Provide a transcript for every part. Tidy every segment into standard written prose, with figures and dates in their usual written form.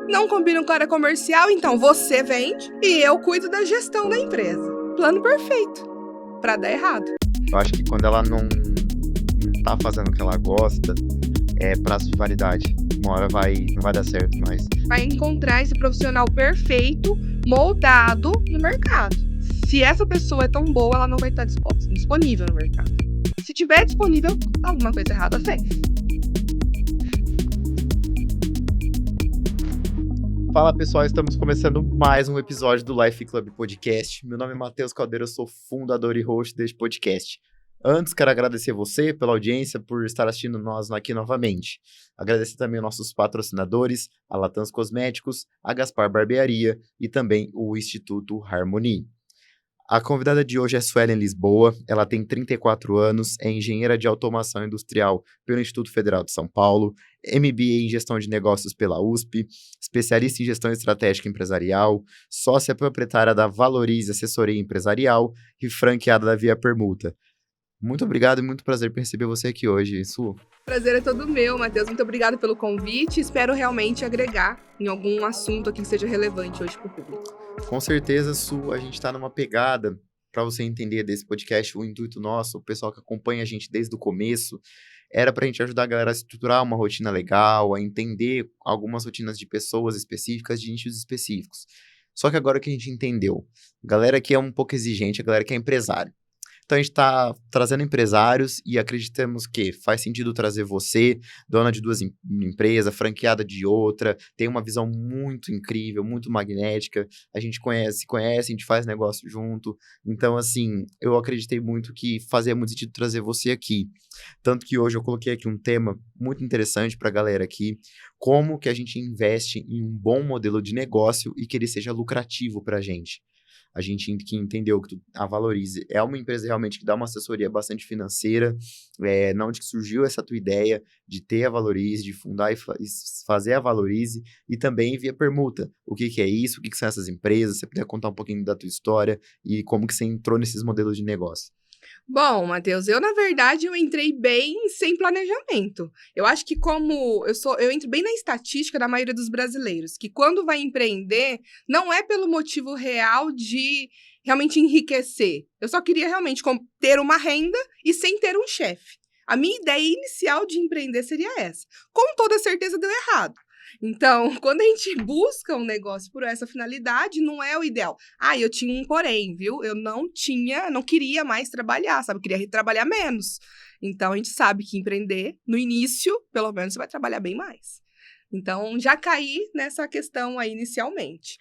Não combinam com a área comercial, então você vende e eu cuido da gestão da empresa. Plano perfeito pra dar errado. Eu acho que quando ela não tá fazendo o que ela gosta, é prazo de validade. Uma hora não vai dar certo mais. Vai encontrar esse profissional perfeito, moldado no mercado. Se essa pessoa é tão boa, ela não vai estar disponível no mercado. Se tiver disponível, alguma coisa errada fez. Fala pessoal, estamos começando mais um episódio do Life Club Podcast. Meu nome é Matheus Caldeira, eu sou fundador e host deste podcast. Antes, quero agradecer você pela audiência, por estar assistindo nós aqui novamente. Agradecer também aos nossos patrocinadores, a Latans Cosméticos, a Gaspar Barbearia e também o Instituto Harmony. A convidada de hoje é Suelen Lisboa, ela tem 34 anos, é engenheira de automação industrial pelo Instituto Federal de São Paulo, MBA em gestão de negócios pela USP, especialista em gestão estratégica empresarial, sócia proprietária da Valorize Assessoria Empresarial e franqueada da Via Permuta. Muito obrigado e muito prazer por receber você aqui hoje, Su. Prazer é todo meu, Matheus. Muito obrigada pelo convite. Espero realmente agregar em algum assunto aqui que seja relevante hoje para o público. Com certeza, Su, a gente está numa pegada, para você entender desse podcast, o intuito nosso, o pessoal que acompanha a gente desde o começo, era para a gente ajudar a galera a estruturar uma rotina legal, a entender algumas rotinas de pessoas específicas, de nichos específicos. Só que agora que a gente entendeu, a galera que é um pouco exigente, a galera que é empresário. Então, a gente está trazendo empresários e acreditamos que faz sentido trazer você, dona de duas empresas, franqueada de outra, tem uma visão muito incrível, muito magnética, a gente conhece, a gente faz negócio junto. Então, assim, eu acreditei muito que fazia muito sentido trazer você aqui. Tanto que hoje eu coloquei aqui um tema muito interessante para a galera aqui, como que a gente investe em um bom modelo de negócio e que ele seja lucrativo para a gente. A gente que entendeu que a Valorize é uma empresa realmente que dá uma assessoria bastante financeira, na onde surgiu essa tua ideia de ter a Valorize, de fundar e fazer a Valorize, e também via permuta. O que é isso? O que são essas empresas? Se você puder contar um pouquinho da tua história e como que você entrou nesses modelos de negócio. Bom, Matheus, na verdade, eu entrei bem sem planejamento. Eu acho que eu entro bem na estatística da maioria dos brasileiros, que quando vai empreender, não é pelo motivo real de realmente enriquecer. Eu só queria realmente ter uma renda e sem ter um chefe. A minha ideia inicial de empreender seria essa. Com toda certeza deu errado. Então, quando a gente busca um negócio por essa finalidade, não é o ideal. Eu tinha um porém, viu? Eu não queria mais trabalhar, sabe? Eu queria trabalhar menos. Então, a gente sabe que empreender, no início, pelo menos, você vai trabalhar bem mais. Então, já caí nessa questão aí inicialmente.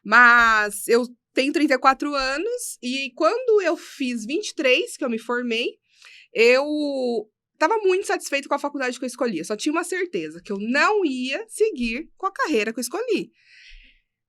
Mas eu tenho 34 anos e quando eu fiz 23, que eu me formei, eu estava muito satisfeito com a faculdade que eu escolhi. Eu só tinha uma certeza, que eu não ia seguir com a carreira que eu escolhi.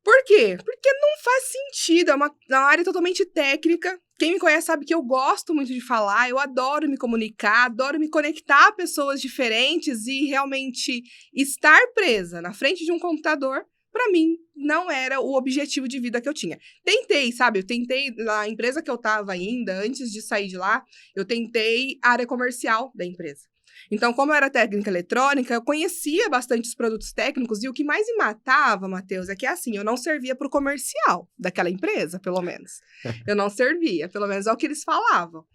Por quê? Porque não faz sentido, é uma área totalmente técnica. Quem me conhece sabe que eu gosto muito de falar, eu adoro me comunicar, adoro me conectar a pessoas diferentes e realmente estar presa na frente de um computador, para mim, não era o objetivo de vida que eu tinha. Eu tentei, na empresa que eu estava ainda, antes de sair de lá, eu tentei a área comercial da empresa. Então, como eu era técnica eletrônica, eu conhecia bastante os produtos técnicos e o que mais me matava, Matheus, é que eu não servia para o comercial daquela empresa, pelo menos. Eu não servia, pelo menos é o que eles falavam.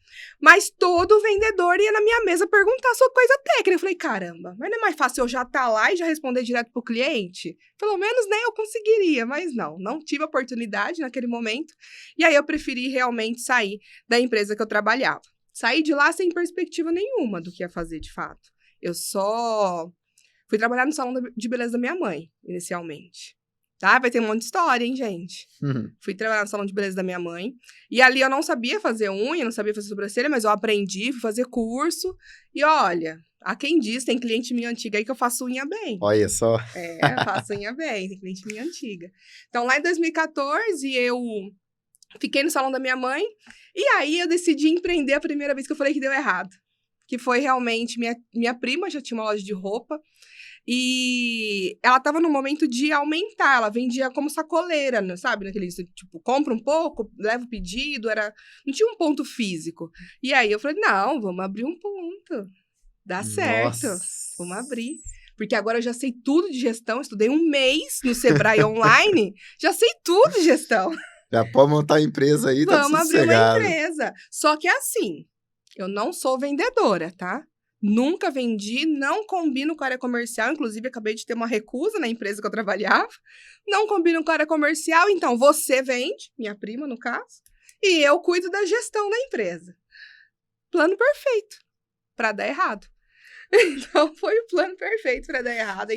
Mas todo vendedor ia na minha mesa perguntar sobre coisa técnica. Eu falei, caramba, mas não é mais fácil eu já estar lá e já responder direto pro cliente? Pelo menos, eu conseguiria, mas não tive oportunidade naquele momento. E aí eu preferi realmente sair da empresa que eu trabalhava. Saí de lá sem perspectiva nenhuma do que ia fazer, de fato. Eu só fui trabalhar no salão de beleza da minha mãe, inicialmente. Tá? Vai ter um monte de história, hein, gente? Fui trabalhar no salão de beleza da minha mãe. E ali eu não sabia fazer unha, não sabia fazer sobrancelha, mas eu aprendi, fui fazer curso. E olha, há quem diz, tem cliente minha antiga aí que eu faço unha bem. Olha só. Eu faço unha bem, tem cliente minha antiga. Então, lá em 2014, eu fiquei no salão da minha mãe. E aí, eu decidi empreender a primeira vez que eu falei que deu errado. Que foi realmente, minha prima já tinha uma loja de roupa. E ela estava no momento de aumentar, ela vendia como sacoleira, sabe? Naquele, tipo, compra um pouco, leva o pedido, não tinha um ponto físico. E aí eu falei, não, vamos abrir um ponto, dá certo, vamos abrir. Porque agora eu já sei tudo de gestão, estudei um mês no Sebrae Online, já sei tudo de gestão. Já pode montar a empresa aí, tá Vamos abrir uma sossegado. empresa. Só que é assim, eu não sou vendedora, tá? Nunca vendi, não combino com a área comercial. Inclusive, acabei de ter uma recusa na empresa que eu trabalhava. Não combino com a área comercial, então você vende, minha prima no caso, e eu cuido da gestão da empresa. Plano perfeito para dar errado. Então, foi o plano perfeito para dar errado.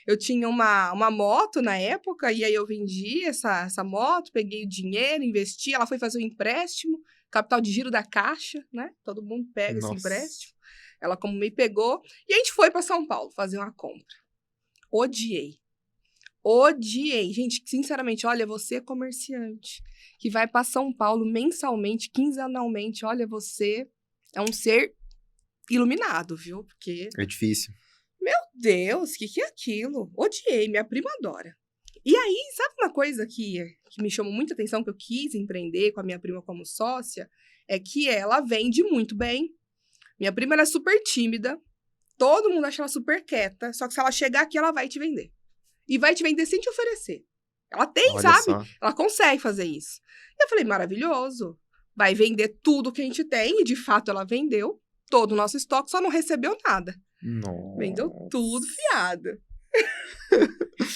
Eu tinha uma moto na época, e aí eu vendi essa moto, peguei o dinheiro, investi, ela foi fazer um empréstimo, capital de giro da Caixa, né? Todo mundo pega esse empréstimo. Ela como me pegou, e a gente foi para São Paulo fazer uma compra. Odiei. Gente, sinceramente, olha, você é comerciante, que vai para São Paulo mensalmente, quinzenalmente, olha, você é um ser iluminado, viu? Porque... É difícil. Meu Deus, o que é aquilo? Odiei, minha prima adora. E aí, sabe uma coisa que me chamou muita atenção, que eu quis empreender com a minha prima como sócia, é que ela vende muito bem. Minha prima era super tímida, todo mundo acha ela super quieta, só que se ela chegar aqui, ela vai te vender. E vai te vender sem te oferecer. Ela tem, Olha sabe? só. Ela consegue fazer isso. E eu falei, maravilhoso. Vai vender tudo que a gente tem, e de fato ela vendeu todo o nosso estoque, só não recebeu nada. Nossa. Vendeu tudo fiado.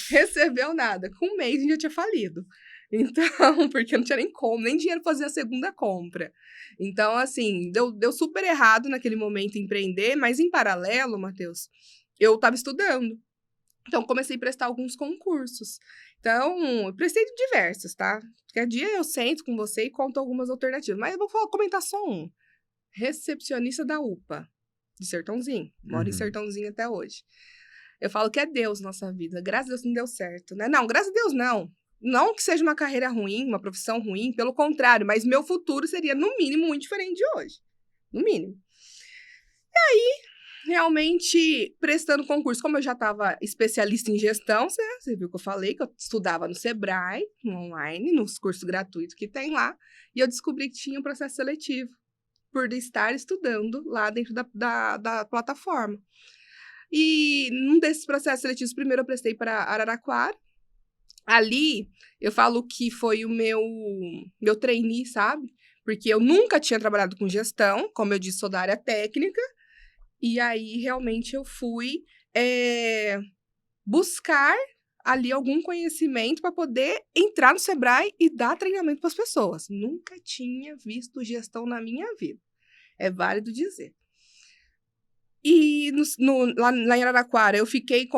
Recebeu nada. Com um mês a gente já tinha falido. Então, porque não tinha nem como, nem dinheiro pra fazer a segunda compra. Então, assim, deu super errado naquele momento empreender, mas em paralelo, Matheus, eu tava estudando. Então, comecei a prestar alguns concursos. Então, eu prestei de diversos, tá? Qualquer dia eu sento com você e conto algumas alternativas. Mas eu vou comentar só um. Recepcionista da UPA, de Sertãozinho. Moro em Sertãozinho até hoje. Eu falo que é Deus na nossa vida. Graças a Deus não deu certo, né? Não, graças a Deus não. Não que seja uma carreira ruim, uma profissão ruim, pelo contrário, mas meu futuro seria, no mínimo, muito diferente de hoje. No mínimo. E aí, realmente, prestando concurso, como eu já estava especialista em gestão, você viu que eu falei que eu estudava no Sebrae, no online, nos cursos gratuitos que tem lá, e eu descobri que tinha um processo seletivo, por estar estudando lá dentro da plataforma. E num desses processos seletivos, primeiro eu prestei para Araraquara. Ali, eu falo que foi o meu trainee, sabe? Porque eu nunca tinha trabalhado com gestão, como eu disse, sou da área técnica. E aí, realmente, eu fui buscar ali algum conhecimento para poder entrar no Sebrae e dar treinamento para as pessoas. Nunca tinha visto gestão na minha vida. É válido dizer. E lá em Araraquara, eu fiquei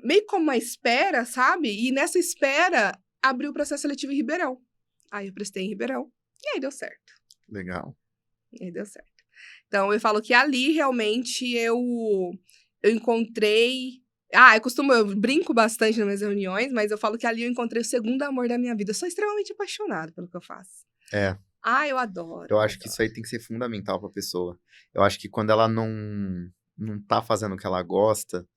meio como uma espera, sabe? E nessa espera, abriu o processo seletivo em Ribeirão. Aí eu prestei em Ribeirão. E aí deu certo. Legal. E aí deu certo. Então, eu falo que ali, realmente, eu encontrei... eu brinco bastante nas minhas reuniões, mas eu falo que ali eu encontrei o segundo amor da minha vida. Eu sou extremamente apaixonada pelo que eu faço. Eu adoro. Eu acho que isso aí tem que ser fundamental pra pessoa. Eu acho que quando ela não tá fazendo o que ela gosta,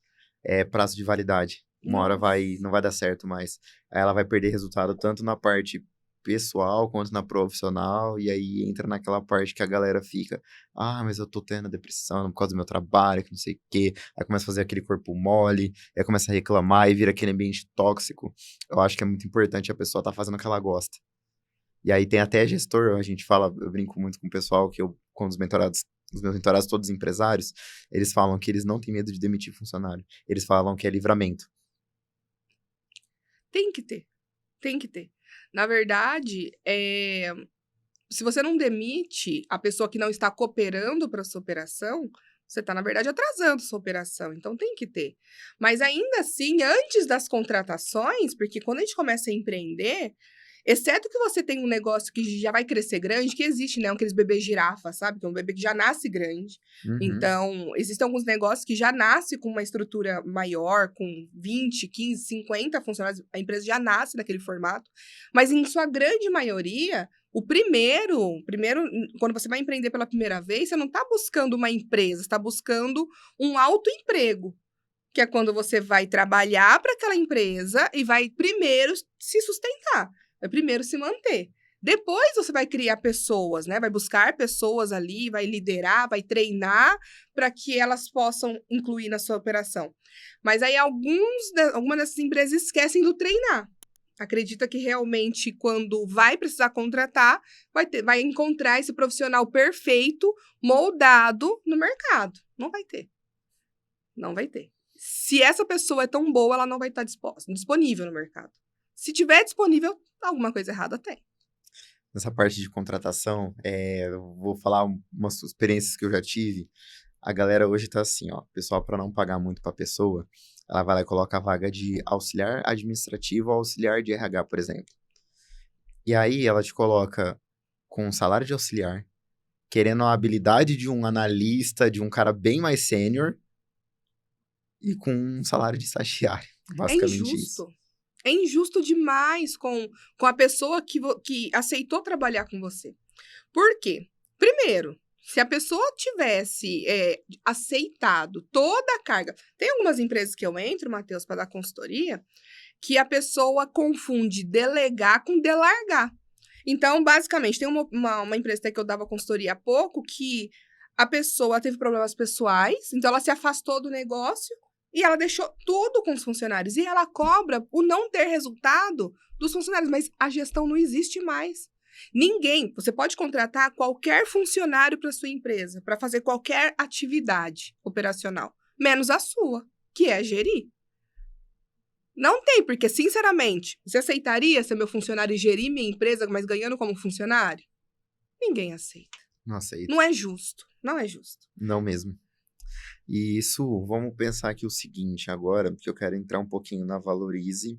é prazo de validade. Uma hora não vai dar certo mais. Aí ela vai perder resultado tanto na parte pessoal quanto na profissional, e aí entra naquela parte que a galera fica, mas eu tô tendo depressão por causa do meu trabalho, que não sei o quê, aí começa a fazer aquele corpo mole, aí começa a reclamar e vira aquele ambiente tóxico. Eu acho que é muito importante a pessoa tá fazendo o que ela gosta. E aí tem até gestor, a gente fala, eu brinco muito com o pessoal, que eu, com os meus mentorados todos empresários, eles falam que eles não têm medo de demitir funcionário. Eles falam que é livramento. Tem que ter. Na verdade, se você não demite a pessoa que não está cooperando para a sua operação, você está, na verdade, atrasando a sua operação. Então, tem que ter. Mas, ainda assim, antes das contratações, porque quando a gente começa a empreender, exceto que você tem um negócio que já vai crescer grande, que existe, né? Aqueles bebês girafa, sabe? Que é um bebê que já nasce grande. Então, existem alguns negócios que já nascem com uma estrutura maior, com 20, 15, 50 funcionários. A empresa já nasce daquele formato. Mas, em sua grande maioria, o primeiro, quando você vai empreender pela primeira vez, você não está buscando uma empresa, você está buscando um autoemprego. Que é quando você vai trabalhar para aquela empresa e vai primeiro se sustentar. É primeiro se manter. Depois você vai criar pessoas, né? Vai buscar pessoas ali, vai liderar, vai treinar para que elas possam incluir na sua operação. Mas aí algumas dessas empresas esquecem do treinar. Acredita que realmente, quando vai precisar contratar, vai encontrar esse profissional perfeito, moldado no mercado. Não vai ter. Não vai ter. Se essa pessoa é tão boa, ela não vai estar disponível no mercado. Se tiver disponível, alguma coisa errada tem. Nessa parte de contratação, eu vou falar umas experiências que eu já tive. A galera hoje tá assim, ó, pessoal, para não pagar muito pra pessoa, ela vai lá e coloca a vaga de auxiliar administrativo ou auxiliar de RH, por exemplo. E aí ela te coloca com um salário de auxiliar, querendo a habilidade de um analista, de um cara bem mais sênior, e com um salário de estagiário. Basicamente isso. É injusto demais com a pessoa que aceitou trabalhar com você. Por quê? Primeiro, se a pessoa tivesse aceitado toda a carga... Tem algumas empresas que eu entro, Matheus, para dar consultoria, que a pessoa confunde delegar com delargar. Então, basicamente, tem uma empresa até que eu dava consultoria há pouco, que a pessoa teve problemas pessoais, então ela se afastou do negócio e ela deixou tudo com os funcionários. E ela cobra o não ter resultado dos funcionários, mas a gestão não existe mais. Você pode contratar qualquer funcionário para sua empresa, para fazer qualquer atividade operacional, menos a sua, que é gerir. Não tem, porque, sinceramente, você aceitaria ser meu funcionário e gerir minha empresa, mas ganhando como funcionário? Ninguém aceita. Não aceita. Não é justo. Não é justo. Não mesmo. E isso, vamos pensar aqui o seguinte agora, que eu quero entrar um pouquinho na Valorize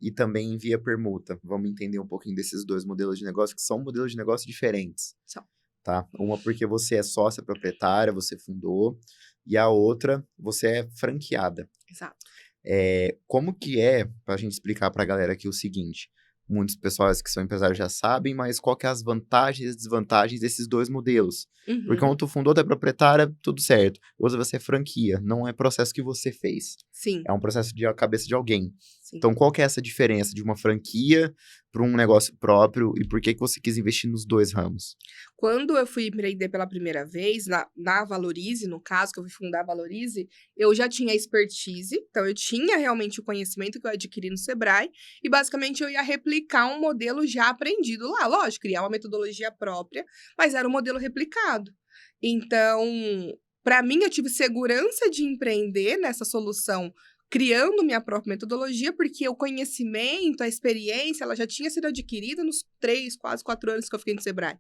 e também via permuta. Vamos entender um pouquinho desses dois modelos de negócio, que são modelos de negócio diferentes. São. Tá? Uma porque você é sócia proprietária, você fundou, e a outra, você é franqueada. Exato. Como que pra gente explicar pra galera aqui o seguinte, muitos pessoas que são empresários já sabem, mas qual que é as vantagens e as desvantagens desses dois modelos? Uhum. Porque quando tu fundou, tu é proprietária, tudo certo. Hoje você é franquia, não é processo que você fez. Sim. É um processo de cabeça de alguém. Sim. Então, qual que é essa diferença de uma franquia para um negócio próprio e por que você quis investir nos dois ramos? Quando eu fui empreender pela primeira vez, na Valorize, no caso, que eu fui fundar a Valorize, eu já tinha expertise, então eu tinha realmente o conhecimento que eu adquiri no Sebrae, e basicamente eu ia replicar um modelo já aprendido lá. Lógico, criar uma metodologia própria, mas era um modelo replicado. Então, para mim, eu tive segurança de empreender nessa solução, criando minha própria metodologia, porque o conhecimento, a experiência, ela já tinha sido adquirida nos 3, quase 4 anos que eu fiquei no Sebrae.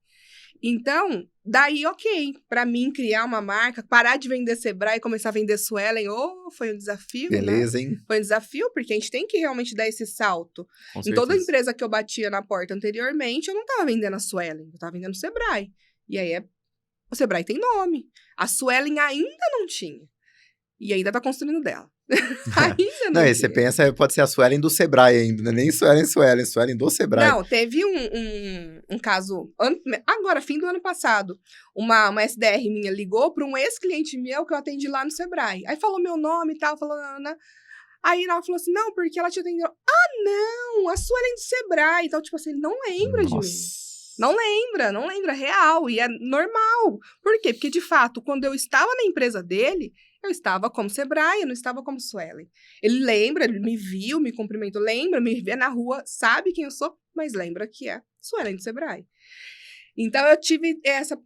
Então, daí, ok, para mim criar uma marca, parar de vender Sebrae e começar a vender Suelen, foi um desafio, Beleza, né? hein? Foi um desafio, porque a gente tem que realmente dar esse salto. Com Em toda certeza. empresa que eu batia na porta anteriormente, eu não estava vendendo a Suelen, eu estava vendendo Sebrae. E aí, o Sebrae tem nome. A Suelen ainda não tinha. E ainda tá construindo dela. Ainda não. Não, e você pensa, pode ser a Suelen do Sebrae ainda, não é nem Suelen do Sebrae. Não, teve um caso, agora, fim do ano passado, uma SDR minha ligou para um ex-cliente meu que eu atendi lá no Sebrae. Aí falou meu nome e tal, falou, Ana. Aí ela falou assim, não, porque ela te atendeu. Ah, não, a Suelen do Sebrae. Então, tipo assim, ele não lembra de mim. Não lembra, real, e é normal. Por quê? Porque, de fato, quando eu estava na empresa dele, eu estava como Sebrae, eu não estava como Suelen. Ele lembra, ele me viu, me cumprimentou, lembra, me vê na rua, sabe quem eu sou, mas lembra que é Suelen do Sebrae. Então, eu tive esse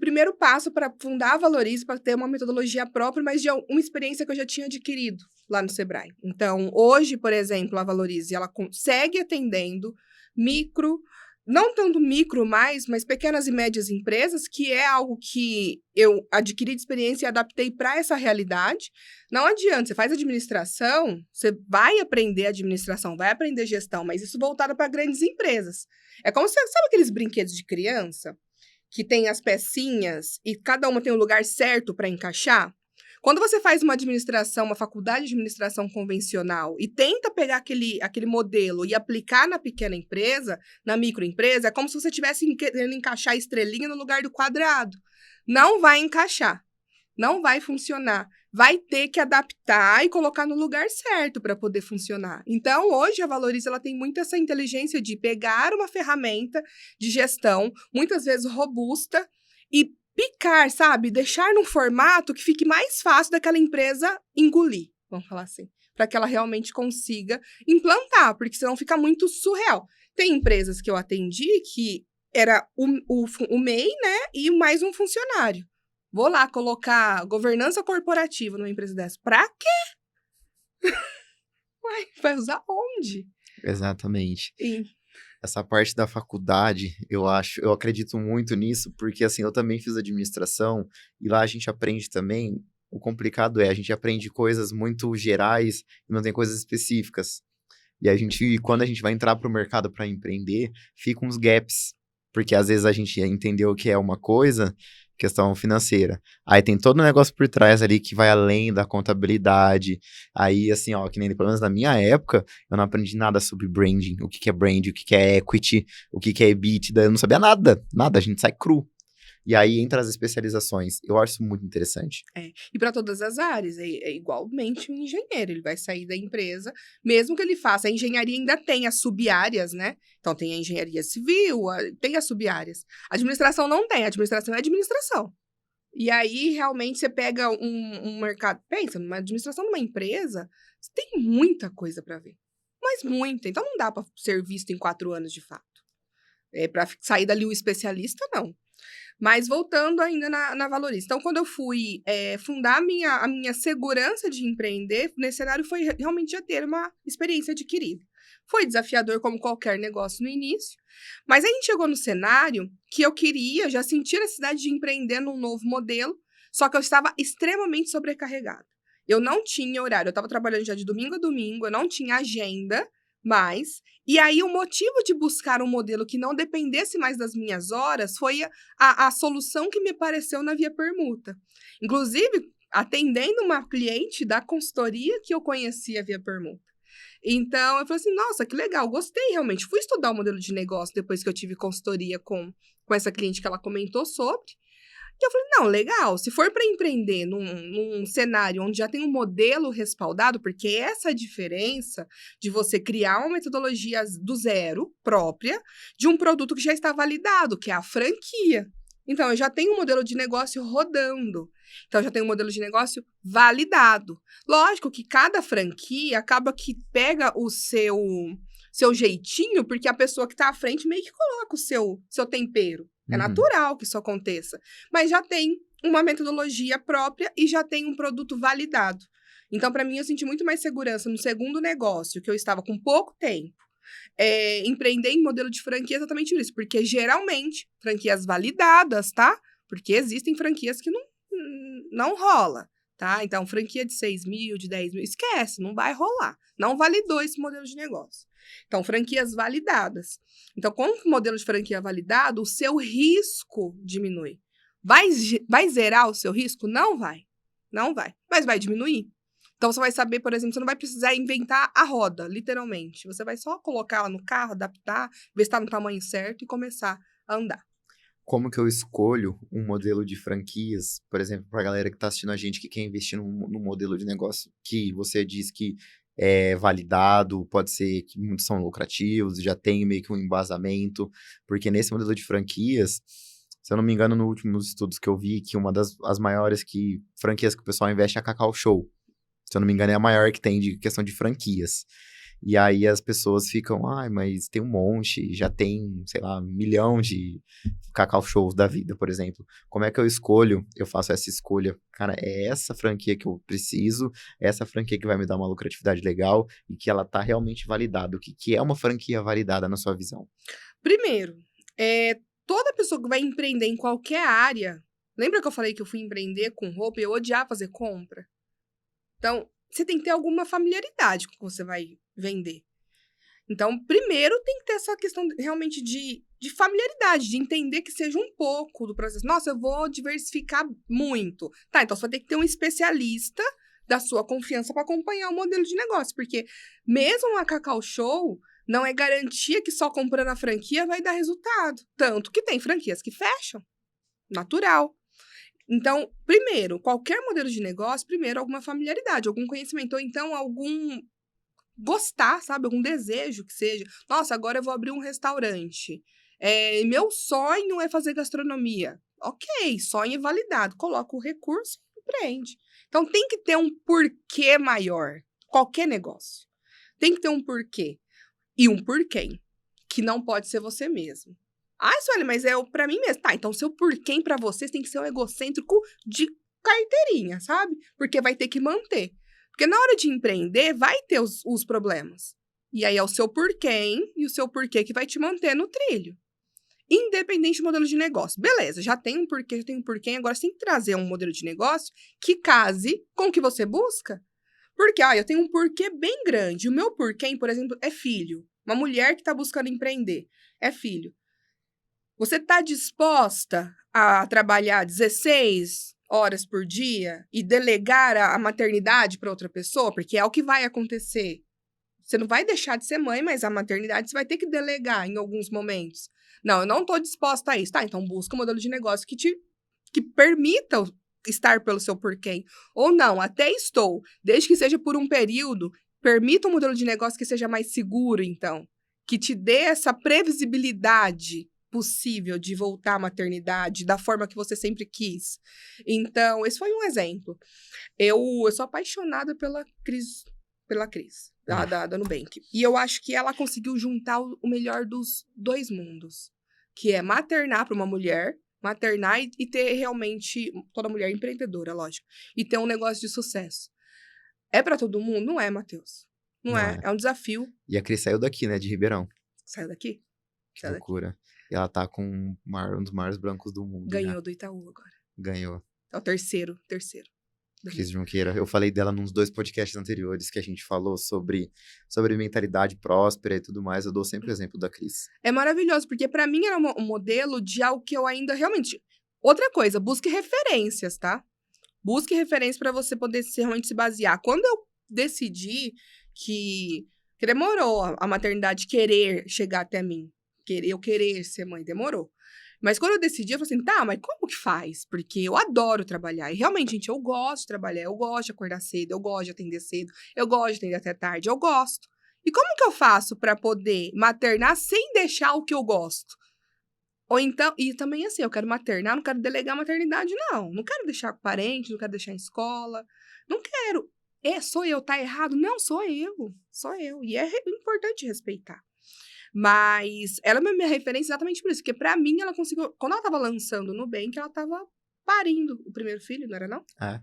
primeiro passo para fundar a Valorize, para ter uma metodologia própria, mas de uma experiência que eu já tinha adquirido lá no Sebrae. Então, hoje, por exemplo, a Valorize, ela segue atendendo não tanto micro mais, mas pequenas e médias empresas, que é algo que eu adquiri de experiência e adaptei para essa realidade. Não adianta, você faz administração, você vai aprender administração, vai aprender gestão, mas isso voltado para grandes empresas. É como sabe aqueles brinquedos de criança, que tem as pecinhas e cada uma tem um lugar certo para encaixar? Quando você faz uma administração, uma faculdade de administração convencional e tenta pegar aquele modelo e aplicar na pequena empresa, na microempresa, é como se você estivesse querendo encaixar a estrelinha no lugar do quadrado. Não vai encaixar. Não vai funcionar. vai ter que adaptar e colocar no lugar certo para poder funcionar. Então, hoje, a Valoriza ela tem muito essa inteligência de pegar uma ferramenta de gestão, muitas vezes robusta, e picar, sabe? Deixar num formato que fique mais fácil daquela empresa engolir, vamos falar assim, para que ela realmente consiga implantar, porque senão fica muito surreal. Tem empresas que eu atendi que era o MEI, né, e mais um funcionário. Vou lá colocar governança corporativa numa empresa dessa. Pra quê? Uai, vai usar onde? Exatamente. E, Essa parte da faculdade, eu acredito muito nisso, porque assim, eu também fiz administração e lá a gente aprende também. O complicado é, a gente aprende coisas muito gerais e não tem coisas específicas. E quando a gente vai entrar para o mercado para empreender, fica uns gaps. Porque às vezes a gente entendeu o que é uma coisa, questão financeira. Aí tem todo um negócio por trás ali que vai além da contabilidade. Aí, assim, ó, que nem pelo menos na minha época, eu não aprendi nada sobre branding, o que que é brand, o que que é equity, o que que é EBITDA, eu não sabia nada, nada, a gente sai cru. E aí entra as especializações. Eu acho isso muito interessante. e para todas as áreas, é igualmente um engenheiro. Ele vai sair da empresa, mesmo que ele faça. A engenharia ainda tem as sub-áreas, né? Então, tem a engenharia civil, tem as sub-áreas. A administração não tem, a administração é administração. E aí, realmente, você pega um mercado... Pensa, numa administração de uma empresa, você tem muita coisa para ver. Mas muita. Então, não dá para ser visto em 4 anos, de fato. Para sair dali o especialista, não. Mas voltando ainda na Valoriza. Então, quando eu fui fundar a minha segurança de empreender, nesse cenário foi realmente já ter uma experiência adquirida. Foi desafiador como qualquer negócio no início, mas a gente chegou no cenário que eu queria, já sentir a necessidade de empreender num novo modelo, só que eu estava extremamente sobrecarregada. Eu não tinha horário, eu estava trabalhando já de domingo a domingo, eu não tinha agenda mais. E aí, o motivo de buscar um modelo que não dependesse mais das minhas horas foi a solução que me pareceu na Via Permuta. Inclusive, atendendo uma cliente da consultoria que eu conhecia via Permuta. Então, eu falei assim, nossa, que legal, gostei realmente. Fui estudar o modelo de negócio depois que eu tive consultoria com essa cliente que ela comentou sobre. E eu falei, não, legal, se for para empreender num cenário onde já tem um modelo respaldado, porque essa é a diferença de você criar uma metodologia do zero, própria, de um produto que já está validado, que é a franquia. Então, eu já tenho um modelo de negócio rodando. Então, eu já tenho um modelo de negócio validado. Lógico que cada franquia acaba que pega o seu jeitinho, porque a pessoa que está à frente meio que coloca o seu tempero. É natural que isso aconteça. Mas já tem uma metodologia própria e já tem um produto validado. Então, para mim, eu senti muito mais segurança no segundo negócio, que eu estava com pouco tempo. Empreender em modelo de franquia é exatamente por isso. Porque, geralmente, franquias validadas, tá? Porque existem franquias que não rola, tá? Então, franquia de 6 mil, de 10 mil, esquece, não vai rolar. Não validou esse modelo de negócio. Então, franquias validadas. Então, com o modelo de franquia validado, o seu risco diminui. Vai zerar o seu risco? Não vai. Não vai. Mas vai diminuir. Então, você vai saber, por exemplo, você não vai precisar inventar a roda, literalmente. Você vai só colocar ela no carro, adaptar, ver se está no tamanho certo e começar a andar. Como que eu escolho um modelo de franquias, por exemplo, para a galera que está assistindo a gente, que quer investir num modelo de negócio que você diz que é validado, pode ser que muitos são lucrativos, já tem meio que um embasamento, porque nesse modelo de franquias, se eu não me engano, nos últimos estudos que eu vi, que uma das as maiores franquias que o pessoal investe é a Cacau Show. Se eu não me engano, é a maior que tem de questão de franquias. E aí as pessoas ficam, mas tem um monte, já tem, sei lá, 1 milhão de Cacau Shows da vida, por exemplo. Como é que eu escolho? Eu faço essa escolha. Cara, é essa franquia que eu preciso, é essa franquia que vai me dar uma lucratividade legal e que ela tá realmente validada. O que é uma franquia validada na sua visão? Primeiro, toda pessoa que vai empreender em qualquer área... Lembra que eu falei que eu fui empreender com roupa e eu odiava fazer compra? Então, você tem que ter alguma familiaridade com o que você vai vender. Então, primeiro tem que ter essa questão realmente de familiaridade, de entender que seja um pouco do processo. Nossa, eu vou diversificar muito. Tá, então você vai ter que ter um especialista da sua confiança para acompanhar o modelo de negócio, porque mesmo uma Cacau Show não é garantia que só comprando a franquia vai dar resultado. Tanto que tem franquias que fecham. Natural. Então, primeiro, qualquer modelo de negócio, primeiro, alguma familiaridade, algum conhecimento, ou então algum gostar, sabe? Algum desejo que seja. Nossa, agora eu vou abrir um restaurante. Meu sonho é fazer gastronomia. Ok, sonho é validado. Coloca o recurso e empreende. Então, tem que ter um porquê maior. Qualquer negócio. Tem que ter um porquê. E um porquê. Que não pode ser você mesmo. Ah, Sueli, mas pra mim mesmo. Tá, então seu porquê pra vocês tem que ser um egocêntrico de carteirinha, sabe? Porque vai ter que manter. Porque na hora de empreender, vai ter os problemas. E aí é o seu porquê e o seu porquê que vai te manter no trilho. Independente do modelo de negócio. Beleza, já tem um porquê, agora você tem que trazer um modelo de negócio que case com o que você busca. Porque, eu tenho um porquê bem grande. O meu porquê, por exemplo, é filho. Uma mulher que está buscando empreender é filho. Você está disposta a trabalhar 16 horas por dia e delegar a maternidade para outra pessoa? Porque é o que vai acontecer. Você não vai deixar de ser mãe, mas a maternidade você vai ter que delegar em alguns momentos. Não, eu não estou disposta a isso. Tá, então busca um modelo de negócio que permita estar pelo seu porquê. Ou não, até estou, desde que seja por um período, permita um modelo de negócio que seja mais seguro, então. Que te dê essa previsibilidade possível de voltar à maternidade da forma que você sempre quis. Então, esse foi um exemplo. Eu sou apaixonada pela Cris, da Nubank. E eu acho que ela conseguiu juntar o melhor dos dois mundos, que é maternar para uma mulher, maternar e ter realmente, toda mulher empreendedora, lógico, e ter um negócio de sucesso. É para todo mundo? Não é, Matheus. Não é. É um desafio. E a Cris saiu daqui, né, de Ribeirão. Saiu daqui? Que loucura. E ela tá com um dos maiores brancos do mundo. Ganhou do Itaú agora. Ganhou. É o terceiro. Cris Junqueira. Eu falei dela nos 2 podcasts anteriores que a gente falou sobre mentalidade próspera e tudo mais. Eu dou sempre o exemplo da Cris. É maravilhoso, porque pra mim era um modelo de algo que eu ainda realmente... Outra coisa, busque referências, tá? Busque referências pra você poder realmente se basear. Quando eu decidi que demorou a maternidade querer chegar até mim, eu querer ser mãe, demorou. Mas quando eu decidi, eu falei assim, tá, mas como que faz? Porque eu adoro trabalhar. E realmente, gente, eu gosto de trabalhar, eu gosto de acordar cedo, eu gosto de atender cedo, eu gosto de atender até tarde, eu gosto. E como que eu faço para poder maternar sem deixar o que eu gosto? Ou então, e também assim, eu quero maternar, não quero delegar a maternidade, não. Não quero deixar com parente, não quero deixar em escola. Não quero. Sou eu, tá errado? Não, sou eu. Sou eu. E é importante respeitar. Mas ela é minha referência exatamente por isso. Porque pra mim, ela conseguiu... Quando ela tava lançando o Nubank, ela tava parindo o primeiro filho, não era não? É.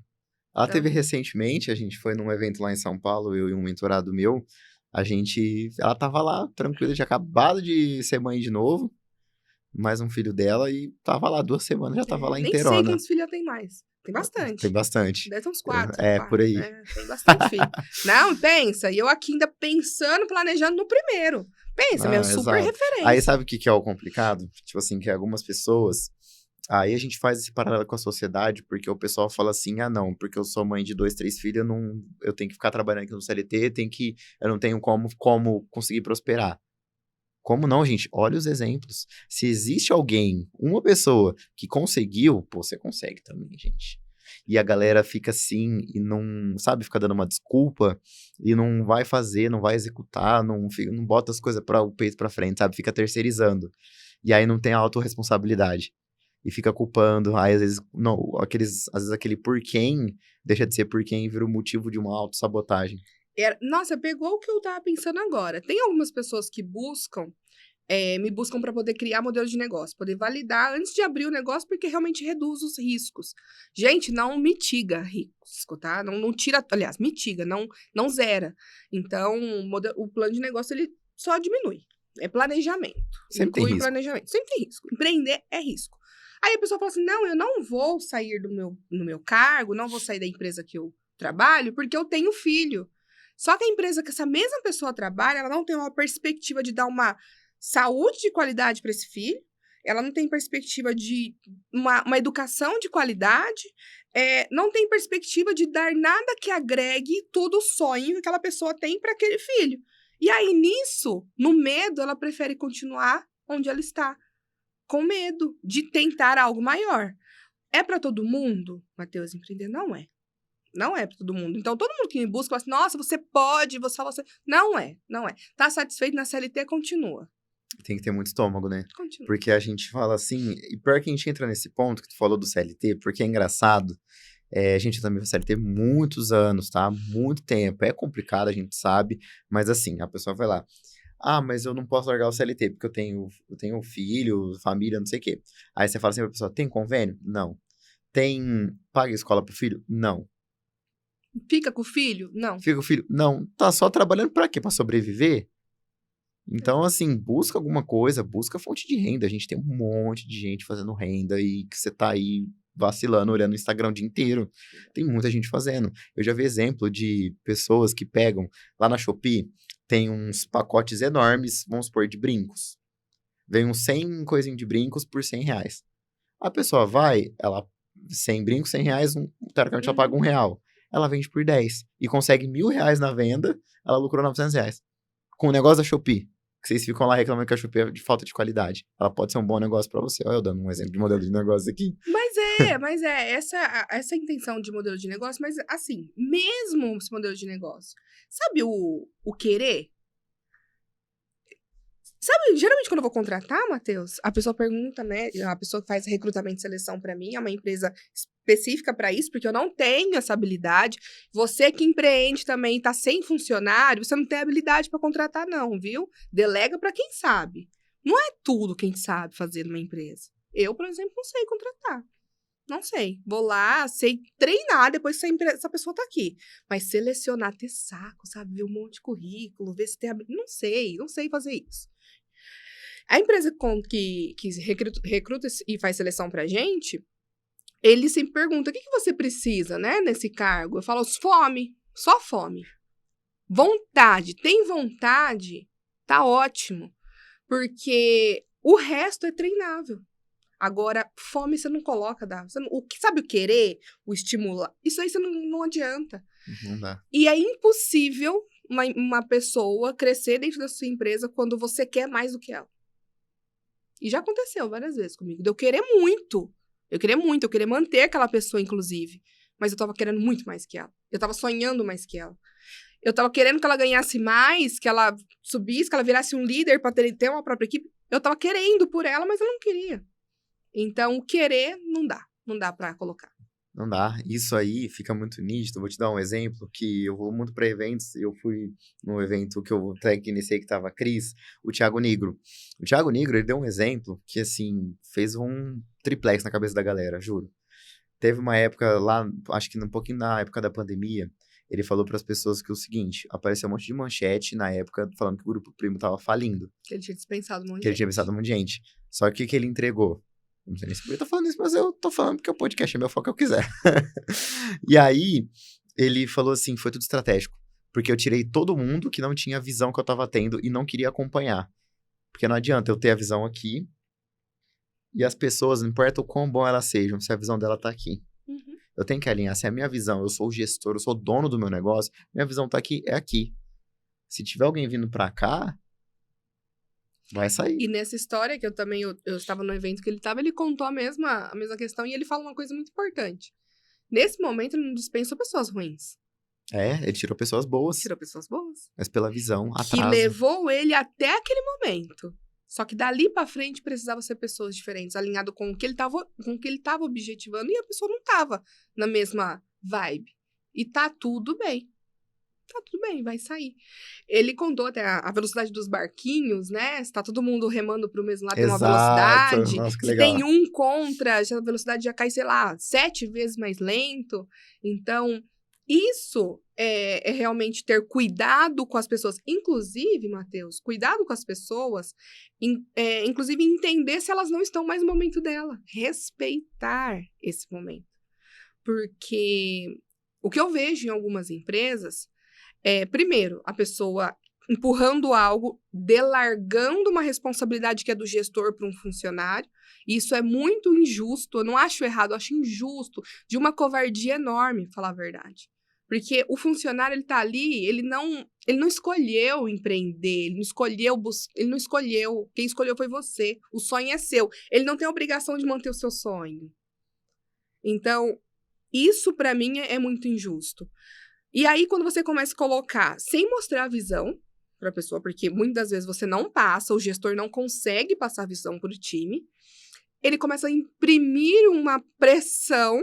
Ela teve recentemente, a gente foi num evento lá em São Paulo, eu e um mentorado meu. Ela tava lá, tranquila, tinha acabado de ser mãe de novo. Mais um filho dela e tava lá 2 semanas, já tava lá inteirona. Nem sei quantos filhos ela tem mais. Tem bastante. Tem bastante. Deve ter uns 4. Por aí. Tem bastante filho. Não, pensa. E eu aqui ainda pensando, planejando no primeiro. Pensa, minha super referência. Aí sabe o que é o complicado? Tipo assim, que algumas pessoas... Aí a gente faz esse paralelo com a sociedade, porque o pessoal fala assim, não, porque eu sou mãe de 2, 3 filhos, eu tenho que ficar trabalhando aqui no CLT, eu não tenho como conseguir prosperar. Como não, gente? Olha os exemplos. Se existe alguém, uma pessoa que conseguiu, você consegue também, gente. E a galera fica assim e não, sabe, fica dando uma desculpa e não vai fazer, não vai executar, não bota as coisas para o peito para frente, sabe? Fica terceirizando. E aí não tem a autorresponsabilidade. E fica culpando, aí às vezes, às vezes aquele porquê deixa de ser porquê e vira o motivo de uma autossabotagem. Nossa, pegou o que eu tava pensando agora. Tem algumas pessoas que me buscam para poder criar modelo de negócio, poder validar antes de abrir o negócio, porque realmente reduz os riscos. Gente, não mitiga risco, tá? Não tira, aliás, mitiga, não zera. Então, o plano de negócio, ele só diminui. É planejamento. Sempre tem risco. Planejamento. Sempre tem risco. Empreender é risco. Aí a pessoa fala assim, não, eu não vou sair no meu cargo, não vou sair da empresa que eu trabalho, porque eu tenho filho. Só que a empresa que essa mesma pessoa trabalha, ela não tem uma perspectiva de dar uma saúde de qualidade para esse filho, ela não tem perspectiva de uma educação de qualidade, não tem perspectiva de dar nada que agregue todo o sonho que aquela pessoa tem para aquele filho. E aí, nisso, no medo, ela prefere continuar onde ela está, com medo de tentar algo maior. É para todo mundo, Matheus, empreender? Não é. Não é para todo mundo. Então, todo mundo que me busca, fala assim, nossa, você pode, você... Não é. Tá satisfeito na CLT? Continua. Tem que ter muito estômago, né? Continua. Porque a gente fala assim, e pior que a gente entra nesse ponto que tu falou do CLT, porque é engraçado, a gente também faz CLT muitos anos, tá? Muito tempo, é complicado, a gente sabe, mas assim, a pessoa vai lá, mas eu não posso largar o CLT, porque eu tenho filho, família, não sei o quê. Aí você fala assim pra pessoa, tem convênio? Não. Paga escola pro filho? Não. Fica com o filho? Não. Fica com o filho? Não. Tá só trabalhando pra quê? Pra sobreviver? Então, assim, busca alguma coisa, busca fonte de renda. A gente tem um monte de gente fazendo renda e que você tá aí vacilando, olhando o Instagram o dia inteiro. Tem muita gente fazendo. Eu já vi exemplo de pessoas que pegam lá na Shopee, tem uns pacotes enormes, vamos supor, de brincos. Vem uns 100 coisinhas de brincos por R$100. A pessoa vai, ela, 100 brincos, R$100, teoricamente ela paga R$1. Ela vende por 10 e consegue R$1.000 na venda, ela lucrou R$900. Com o negócio da Shopee, que vocês ficam lá reclamando que a Shopee é de falta de qualidade. Ela pode ser um bom negócio pra você. Olha eu dando um exemplo de modelo de negócio aqui. Mas é essa intenção de modelo de negócio, mas assim, mesmo esse modelo de negócio, sabe o querer? Sabe, geralmente quando eu vou contratar, Matheus, a pessoa pergunta, né? A pessoa que faz recrutamento e seleção pra mim, é uma empresa específica pra isso, porque eu não tenho essa habilidade. Você que empreende também, tá sem funcionário, você não tem habilidade pra contratar não, viu? Delega pra quem sabe. Não é tudo quem sabe fazer numa empresa. Eu, por exemplo, não sei contratar. Não sei. Vou lá, sei treinar depois que essa pessoa tá aqui. Mas selecionar, ter saco, sabe? Ver um monte de currículo, ver se tem... Não sei fazer isso. A empresa que recruta e faz seleção pra gente, ele sempre pergunta, o que você precisa, né, nesse cargo? Eu falo, fome, só fome. Vontade, tem vontade, tá ótimo. Porque o resto é treinável. Agora, fome você não coloca, sabe o querer, o estimular? Isso aí você não adianta. Não dá. E é impossível uma pessoa crescer dentro da sua empresa quando você quer mais do que ela. E já aconteceu várias vezes comigo. Eu queria muito. Eu queria manter aquela pessoa, inclusive. Mas eu tava querendo muito mais que ela. Eu tava sonhando mais que ela. Eu tava querendo que ela ganhasse mais, que ela subisse, que ela virasse um líder pra ter uma própria equipe. Eu tava querendo por ela, mas eu não queria. Então, o querer não dá. Não dá pra colocar. Não dá. Isso aí fica muito nítido. Vou te dar um exemplo que eu vou muito para eventos. Eu fui no evento que eu até que iniciei, que tava a Cris, o Thiago Negro. O Thiago Negro, ele deu um exemplo que, assim, fez um triplex na cabeça da galera, juro. Teve uma época lá, acho que um pouquinho na época da pandemia, ele falou para as pessoas que o seguinte, apareceu um monte de manchete na época falando que o Grupo Primo tava falindo. Que ele tinha dispensado um monte de gente. Que ele tinha dispensado um monte de gente. Só que o que ele entregou? Não sei nem se eu tô falando isso, mas eu tô falando porque o podcast é meu, foco que eu quiser. E aí, ele falou assim, foi tudo estratégico. Porque eu tirei todo mundo que não tinha a visão que eu tava tendo e não queria acompanhar. Porque não adianta eu ter a visão aqui e as pessoas, não importa o quão bom elas sejam, se a visão dela tá aqui. Uhum. Eu tenho que alinhar. Se é a minha visão, eu sou o gestor, eu sou o dono do meu negócio, minha visão tá aqui, é aqui. Se tiver alguém vindo pra cá, vai sair. E nessa história, que eu estava no evento que ele estava, ele contou a mesma questão e ele fala uma coisa muito importante. Nesse momento, ele não dispensou pessoas ruins. Ele tirou pessoas boas. Tirou pessoas boas. Mas pela visão, atraso. Que levou ele até aquele momento. Só que dali pra frente precisava ser pessoas diferentes, alinhado com o que ele tava objetivando, e a pessoa não tava na mesma vibe. E tá tudo bem. Tá tudo bem, vai sair. Ele contou até a velocidade dos barquinhos, né? Se tá todo mundo remando pro mesmo lado, tem uma velocidade. Nossa, que se legal. tem um contra, a velocidade já cai, sei lá, 7 vezes mais lento. Então, isso é realmente ter cuidado com as pessoas. Inclusive, Matheus, cuidado com as pessoas, inclusive entender se elas não estão mais no momento dela. Respeitar esse momento. Porque o que eu vejo em algumas empresas primeiro, a pessoa empurrando algo, delargando uma responsabilidade que é do gestor para um funcionário. Isso é muito injusto. Eu não acho errado, eu acho injusto. De uma covardia enorme, falar a verdade. Porque o funcionário, ele tá ali, ele não escolheu empreender, ele não escolheu, quem escolheu foi você. O sonho é seu. Ele não tem a obrigação de manter o seu sonho. Então, isso pra mim é muito injusto. E aí, quando você começa a colocar, sem mostrar a visão pra pessoa, porque muitas das vezes você não passa, o gestor não consegue passar a visão pro time, ele começa a imprimir uma pressão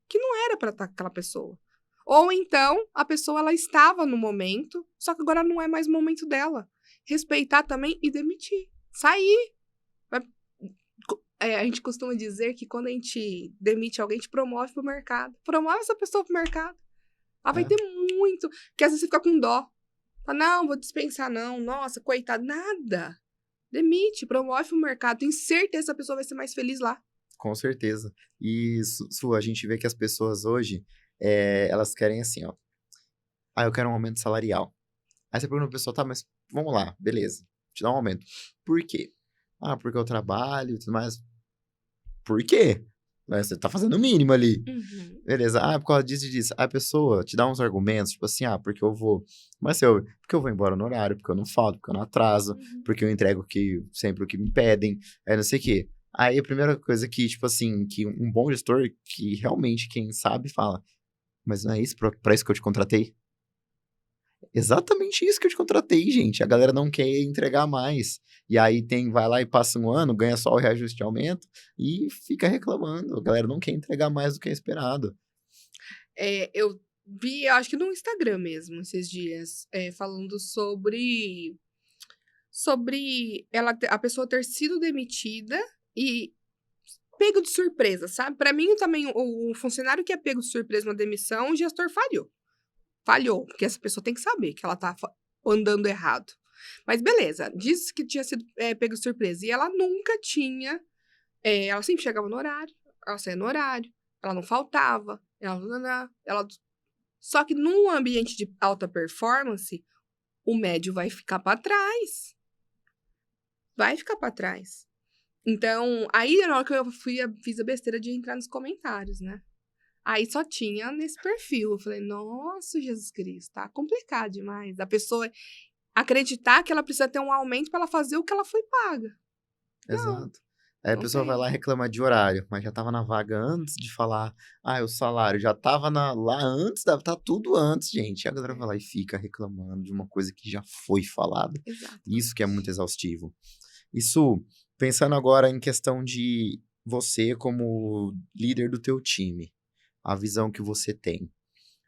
que não era pra estar aquela pessoa. Ou então, a pessoa ela estava no momento, só que agora não é mais o momento dela. Respeitar também e demitir. Sair. A gente costuma dizer que quando a gente demite alguém, a gente promove pro mercado. Promove essa pessoa pro mercado. Ela vai É, ter muito. Porque às vezes você fica com dó. Fala, não, vou dispensar não. Nossa, coitado. Nada. Demite, promove pro mercado. Tenho certeza que essa pessoa vai ser mais feliz lá. com certeza. E, a gente vê que as pessoas hoje, elas querem assim, ó. Ah, eu quero um aumento salarial. Aí você pergunta pra pessoa, tá, mas vamos lá, beleza. Te dá um aumento. Por quê? Ah, porque eu trabalho e tudo mais. Por quê? Você tá fazendo o mínimo ali. Uhum. Beleza. Ah, por causa disso e disso. Aí a pessoa te dá uns argumentos, tipo assim, porque eu vou. Mas eu, porque eu vou embora no horário, porque eu não falto, porque eu não atraso, Uhum. porque eu entrego sempre o que me pedem, aí não sei o quê. Aí a primeira coisa que, tipo assim, que um bom gestor, que realmente quem sabe fala, mas não é isso pra isso que eu te contratei? Exatamente isso que eu te contratei, gente. A galera não quer entregar mais. E aí vai lá e passa um ano, ganha só o reajuste de aumento e fica reclamando. A galera não quer entregar mais do que é esperado. Eu vi, acho que no Instagram mesmo, esses dias, falando sobre a pessoa ter sido demitida e pego de surpresa, sabe? Pra mim, também, o funcionário que é pego de surpresa na demissão, o gestor falhou. Falhou, porque essa pessoa tem que saber que ela tá andando errado. Mas beleza, disse que tinha sido pego de surpresa. E ela nunca tinha. Ela sempre chegava no horário, ela saía no horário, ela não faltava. Ela. Só que num ambiente de alta performance, o médio vai ficar pra trás. Vai ficar pra trás. Então, aí na hora que eu fiz a besteira de entrar nos comentários, né? Aí só tinha nesse perfil. Eu falei, nossa, Jesus Cristo, tá complicado demais. A pessoa acreditar que ela precisa ter um aumento pra ela fazer o que ela foi paga. Não, Exato. Aí a não pessoa vai tem. lá e reclama de horário, mas já tava na vaga antes de falar. Ah, o salário já tava lá antes, tá tudo antes, gente. E a galera vai lá e fica reclamando de uma coisa que já foi falada. Isso que é muito Exatamente. exaustivo. Isso, pensando agora em questão de você como líder do teu time, a visão que você tem.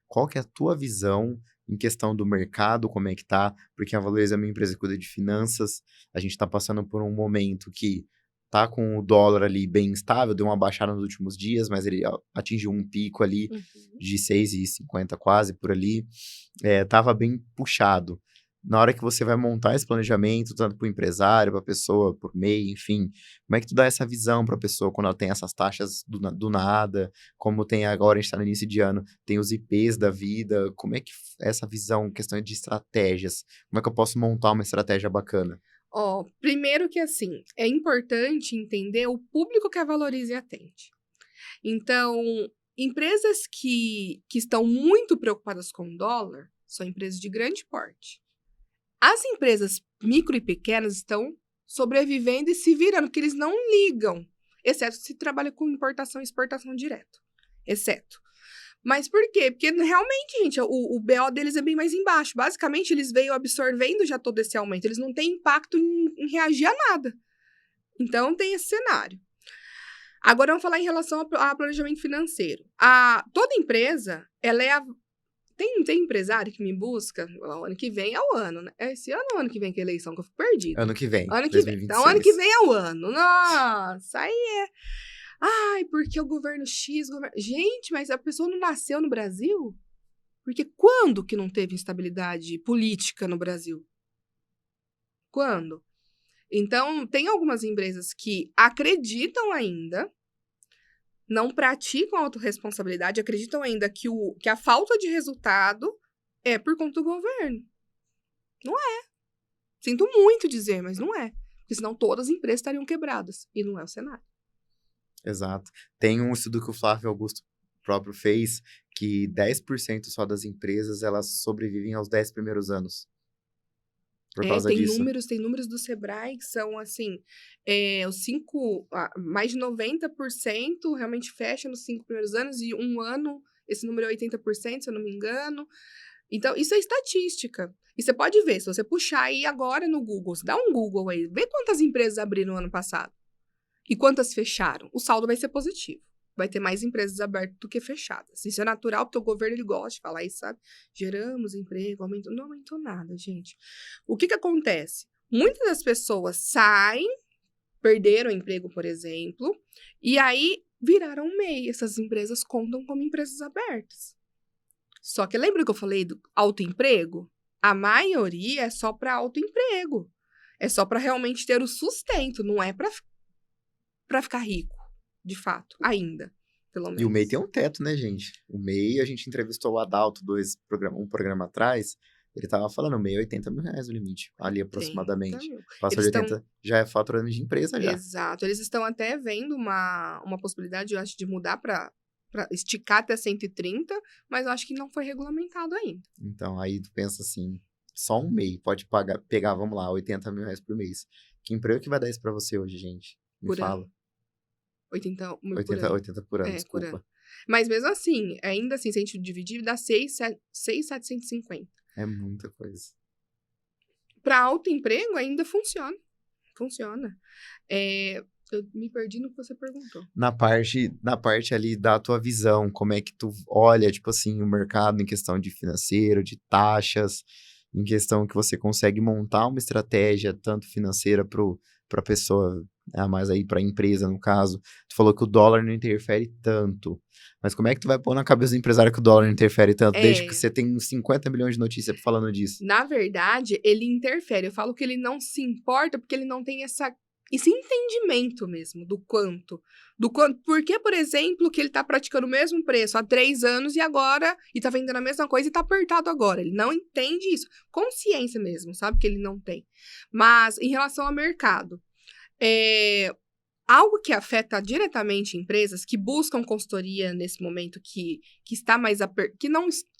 Qual que é a tua visão em questão do mercado, como é que tá? Porque a Valoriza é uma empresa que cuida de finanças, a gente tá passando por um momento que tá com o dólar ali bem instável, deu uma baixada nos últimos dias, mas ele atingiu um pico ali Uhum. de 6,50 quase por ali, tava bem puxado. Na hora que você vai montar esse planejamento, tanto para o empresário, para a pessoa, por MEI, enfim, como é que tu dá essa visão para a pessoa quando ela tem essas taxas do nada, como tem agora, a gente está no início de ano, tem os IPs da vida, como é que essa visão, questão de estratégias, como é que eu posso montar uma estratégia bacana? Ó, primeiro que assim, é importante entender o público que a Valorize atende. Então, empresas que estão muito preocupadas com o dólar são empresas de grande porte. As empresas micro e pequenas estão sobrevivendo e se virando, porque eles não ligam, exceto se trabalha com importação e exportação direto. Exceto. Mas por quê? Porque realmente, gente, o BO deles é bem mais embaixo. Basicamente, eles veio absorvendo já todo esse aumento. Eles não têm impacto em reagir a nada. Então, tem esse cenário. Agora, vamos falar em relação a planejamento financeiro. Toda empresa, ela é tem empresário que me busca, o ano que vem é o ano, né? É esse ano ou ano que vem que é a eleição, que eu fico perdida? Ano que vem, Ano que vem. Então, ano que 2026. vem é o ano. Nossa, aí é. Ai, porque o governo X. Gente, mas a pessoa não nasceu no Brasil? Porque quando que não teve instabilidade política no Brasil? Quando? Então, tem algumas empresas que acreditam ainda, não praticam autorresponsabilidade, acreditam ainda que a falta de resultado é por conta do governo. Não é. Sinto muito dizer, mas não é. Porque senão todas as empresas estariam quebradas. E não é o cenário. Exato. Tem um estudo que o Flávio Augusto próprio fez, que 10% só das empresas, elas sobrevivem aos 10 primeiros anos. por causa disso. Tem números do Sebrae que são, assim, mais de 90% realmente fecha nos 5 primeiros anos, e um ano, esse número é 80%, se eu não me engano. Então, isso é estatística. E você pode ver, se você puxar aí agora no Google, você dá um Google aí, vê quantas empresas abriram no ano passado e quantas fecharam. O saldo vai ser positivo. Vai ter mais empresas abertas do que fechadas. Isso é natural, porque o governo ele gosta de falar isso, sabe? Geramos emprego, aumentou. Não aumentou nada, gente. O que acontece? Muitas das pessoas saem, perderam o emprego, por exemplo, e aí viraram MEI. Essas empresas contam como empresas abertas. Só que lembra que eu falei do autoemprego? A maioria é só para autoemprego. É só para realmente ter o sustento, não é para ficar rico, de fato, ainda, pelo menos. E o MEI tem um teto, né, gente? O MEI, a gente entrevistou o Adalto um programa atrás, ele tava falando, o MEI é 80 mil reais o limite, ali aproximadamente. Passou de 80, já é faturando de empresa já. Exato, eles estão até vendo uma possibilidade, eu acho, de mudar para esticar até 130, mas eu acho que não foi regulamentado ainda. Então, aí tu pensa assim, só um MEI pode pegar, vamos lá, 80 mil reais por mês. Que emprego que vai dar isso pra você hoje, gente? Me fala. 80 por ano, desculpa. Por ano. Mas mesmo assim, ainda assim, se a gente dividir, dá 6.750. É muita coisa. Para autoemprego, ainda funciona. Funciona. Eu me perdi no que você perguntou. Na parte ali da tua visão, como é que tu olha, tipo assim, o mercado em questão de financeiro, de taxas, em questão que você consegue montar uma estratégia, tanto financeira pra pessoa, mas aí pra empresa, no caso. Tu falou que o dólar não interfere tanto. Mas como é que tu vai pôr na cabeça do empresário que o dólar não interfere tanto, desde que você tem 50 milhões de notícias falando disso? Na verdade, ele interfere. Eu falo que ele não se importa porque ele não tem esse entendimento mesmo do quanto. Por que, por exemplo, que ele tá praticando o mesmo preço há 3 anos e tá vendendo a mesma coisa e tá apertado agora. Ele não entende isso. Consciência mesmo, sabe? Que ele não tem. Mas, em relação ao mercado, algo que afeta diretamente empresas que buscam consultoria nesse momento que está mais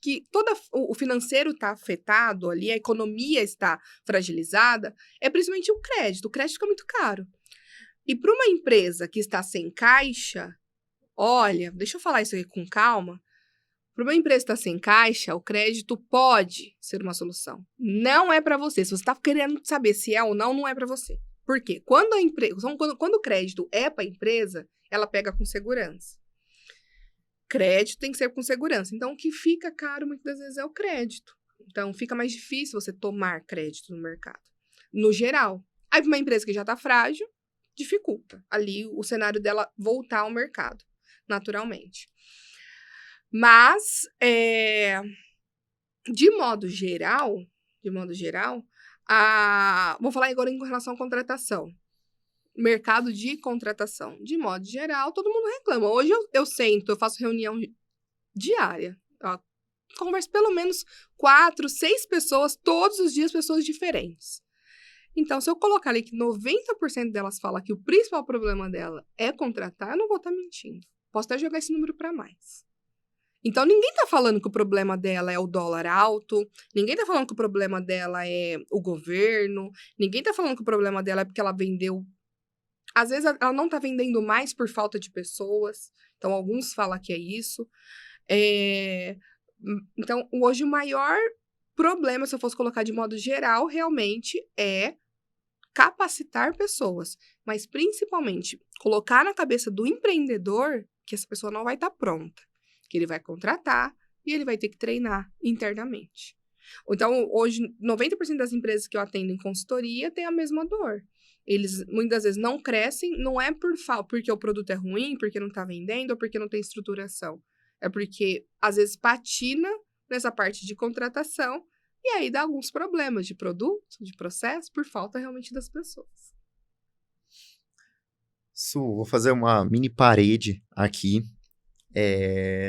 que todo o financeiro está afetado ali, a economia está fragilizada, é principalmente o crédito. O crédito fica muito caro. E para uma empresa que está sem caixa, olha, deixa eu falar isso aqui com calma. Para uma empresa que está sem caixa, o crédito pode ser uma solução. Não é para você. Se você está querendo saber se é ou não, não é para você. Por quê? Quando o crédito é para a empresa, ela pega com segurança. Crédito tem que ser com segurança. Então, o que fica caro muitas das vezes é o crédito. Então, fica mais difícil você tomar crédito no mercado, no geral. Aí, para uma empresa que já está frágil, dificulta ali o cenário dela voltar ao mercado, naturalmente. Mas, de modo geral, vou falar agora em relação à contratação. Mercado de contratação. De modo geral, todo mundo reclama. Hoje eu sento, eu faço reunião diária. Converso pelo menos 4, 6 pessoas, todos os dias, pessoas diferentes. Então, se eu colocar ali que 90% delas fala que o principal problema dela é contratar, eu não vou estar mentindo. Posso até jogar esse número para mais. Então, ninguém tá falando que o problema dela é o dólar alto, ninguém tá falando que o problema dela é o governo, ninguém tá falando que o problema dela é porque ela vendeu. Às vezes, ela não tá vendendo mais por falta de pessoas. Então, alguns falam que é isso. Então, hoje, o maior problema, se eu fosse colocar de modo geral, realmente é capacitar pessoas. Mas, principalmente, colocar na cabeça do empreendedor que essa pessoa não vai estar pronta. Que ele vai contratar e ele vai ter que treinar internamente. Então, hoje, 90% das empresas que eu atendo em consultoria têm a mesma dor. Eles, muitas vezes, não crescem, não é porque o produto é ruim, porque não está vendendo, ou porque não tem estruturação. É porque, às vezes, patina nessa parte de contratação e aí dá alguns problemas de produto, de processo, por falta realmente das pessoas. Vou fazer uma mini parede aqui.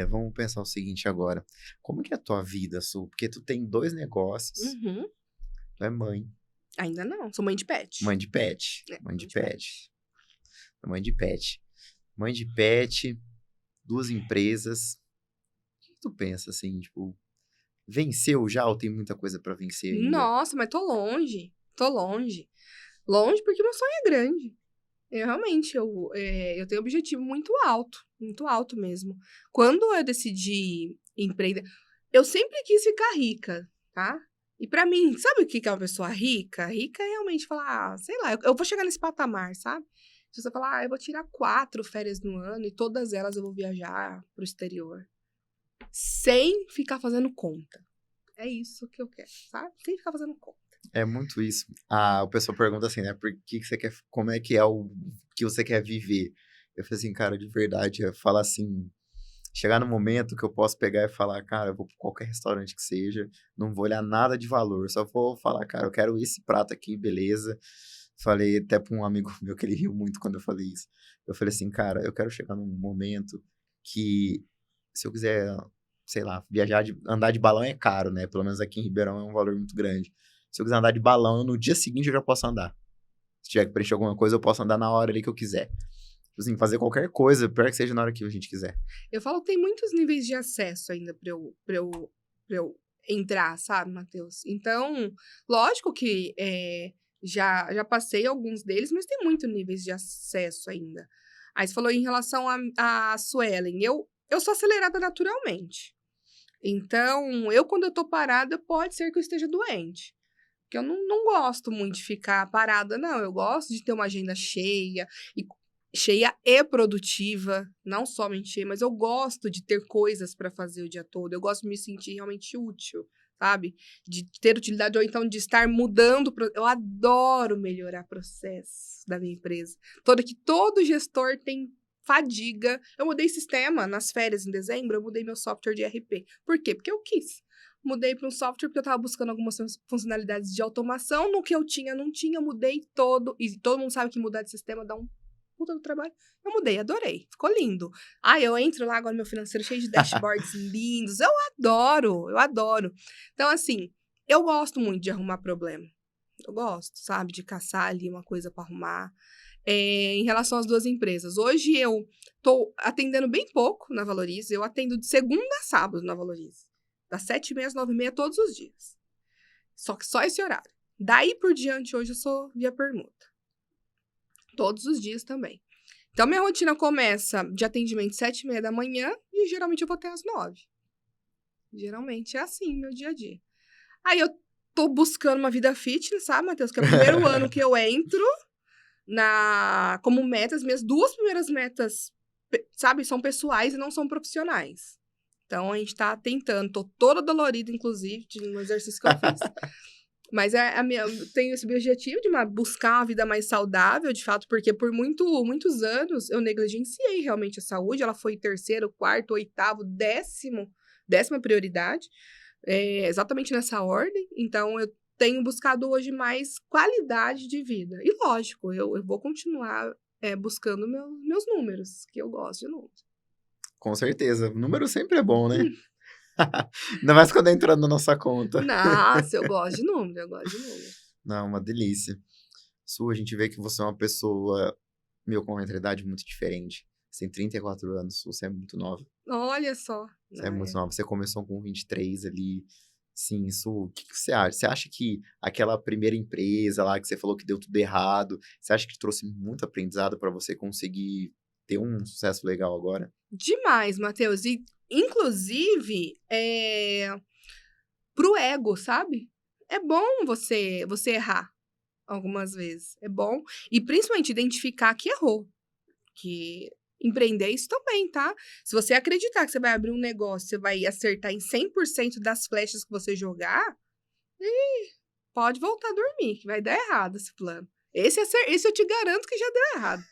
Vamos pensar o seguinte agora. Como que é a tua vida, Su? Porque tu tem 2 negócios. Uhum. Tu é mãe. Ainda não, sou mãe de pet. Mãe de pet. Mãe de pet, 2 empresas. O que tu pensa, assim, tipo, venceu já ou tem muita coisa pra vencer ainda? Nossa, mas tô longe. Tô longe. Longe porque meu sonho é grande. Eu tenho um objetivo muito alto mesmo. Quando eu decidi empreender, eu sempre quis ficar rica, tá? E pra mim, sabe o que é uma pessoa rica? Rica é realmente falar, sei lá, eu vou chegar nesse patamar, sabe? Se você falar, eu vou tirar 4 férias no ano e todas elas eu vou viajar pro exterior. Sem ficar fazendo conta. É isso que eu quero, sabe? Sem ficar fazendo conta. É muito isso. O pessoal pergunta assim, né? Por que você quer, como é que é o que você quer viver? Eu falei assim, cara, de verdade, é falar assim, chegar no momento que eu posso pegar e falar, cara, eu vou pra qualquer restaurante que seja, não vou olhar nada de valor, só vou falar, cara, eu quero esse prato aqui, beleza? Falei até pra um amigo meu que ele riu muito quando eu falei isso. Eu falei assim, cara, eu quero chegar num momento que, se eu quiser, sei lá, andar de balão é caro, né? Pelo menos aqui em Ribeirão é um valor muito grande. Se eu quiser andar de balão, no dia seguinte eu já posso andar. Se tiver que preencher alguma coisa, eu posso andar na hora ali que eu quiser. Tipo assim, fazer qualquer coisa, pior que seja na hora que a gente quiser. Eu falo que tem muitos níveis de acesso ainda pra eu entrar, sabe, Matheus? Então, lógico que já passei alguns deles, mas tem muitos níveis de acesso ainda. Aí você falou em relação a Suelen. Eu sou acelerada naturalmente. Então, quando eu tô parada, pode ser que eu esteja doente. Porque eu não gosto muito de ficar parada, não. Eu gosto de ter uma agenda cheia e produtiva, não somente cheia, mas eu gosto de ter coisas para fazer o dia todo. Eu gosto de me sentir realmente útil, sabe? De ter utilidade ou então de estar mudando. Eu adoro melhorar processos da minha empresa. Todo gestor tem fadiga. Eu mudei sistema nas férias em dezembro, eu mudei meu software de ERP. Por quê? Porque eu quis. Mudei para um software porque eu estava buscando algumas funcionalidades de automação. No que eu tinha, não tinha, mudei todo. E todo mundo sabe que mudar de sistema dá um puta do trabalho. Eu mudei, adorei. Ficou lindo. Eu entro lá agora no meu financeiro cheio de dashboards lindos. Eu adoro. Então, assim, eu gosto muito de arrumar problema. Eu gosto, sabe, de caçar ali uma coisa para arrumar. Em relação às duas empresas, hoje eu tô atendendo bem pouco na Valorize. Eu atendo de segunda a sábado na Valorize. Das 7h30 às 9h30 todos os dias. Só que só esse horário. Daí por diante, hoje eu sou via permuta. Todos os dias também. Então, minha rotina começa de atendimento 7h30 da manhã e geralmente eu vou até às 9h. Geralmente é assim, meu dia a dia. Aí eu tô buscando uma vida fitness, sabe, Matheus? Que é o primeiro ano que eu entro como metas. Minhas 2 primeiras metas, sabe, são pessoais e não são profissionais. Então, a gente tá tentando. Tô toda dolorida, inclusive, no exercício que eu fiz. Mas eu tenho esse objetivo de buscar uma vida mais saudável, de fato, porque por muitos anos eu negligenciei realmente a saúde. Ela foi 3º, 4º, 8º, 10ª prioridade, exatamente nessa ordem. Então, eu tenho buscado hoje mais qualidade de vida. E, lógico, eu vou continuar buscando meus números, que eu gosto de números. Com certeza. O número sempre é bom, né? Ainda mais quando entra na nossa conta. Nossa, eu gosto de número. Não, uma delícia. A gente vê que você é uma pessoa, com uma mentalidade muito diferente. Você tem 34 anos, você é muito nova. Olha só. Você é muito nova. Você começou com 23 ali. Sim, o que você acha? Você acha que aquela primeira empresa lá que você falou que deu tudo errado, você acha que trouxe muito aprendizado para você conseguir ter um sucesso legal agora? Demais, Matheus. E, inclusive, pro ego, sabe? É bom você errar algumas vezes. É bom. E, principalmente, identificar que errou. Que empreender é isso também, tá? Se você acreditar que você vai abrir um negócio, você vai acertar em 100% das flechas que você jogar, pode voltar a dormir, que vai dar errado esse plano. Esse eu te garanto que já deu errado.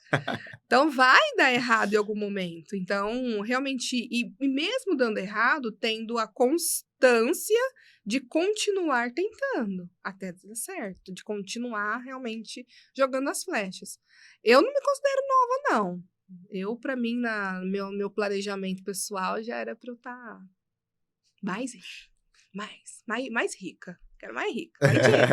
Então, vai dar errado em algum momento. Então, realmente, e mesmo dando errado, tendo a constância de continuar tentando até dar certo, de continuar realmente jogando as flechas. Eu não me considero nova, não. Pra mim, meu planejamento pessoal, já era pra eu estar mais rica. Quero mais rico, mais dinheiro.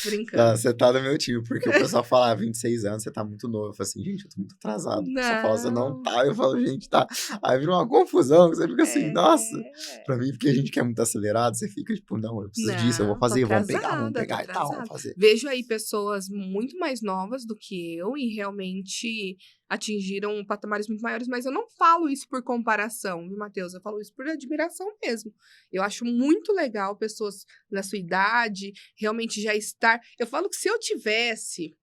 Brincando. Você tá no meu time, porque o pessoal fala, 26 anos, você tá muito novo. Eu falo assim, gente, eu tô muito atrasado. O pessoal fala, você não Não. tá. Eu falo, gente, tá. Aí vira uma confusão, você fica assim, nossa. É. Pra mim, porque a gente quer muito acelerado, você fica tipo, não, eu preciso disso, eu vou Não, tô fazer, vamos atrasada, pegar e tal, vamos fazer. Vejo aí pessoas muito mais novas do que eu e realmente atingiram patamares muito maiores, mas eu não falo isso por comparação, viu, Matheus? Eu falo isso por admiração mesmo. Eu acho muito legal pessoas na sua idade realmente já estar. Eu falo que se eu tivesse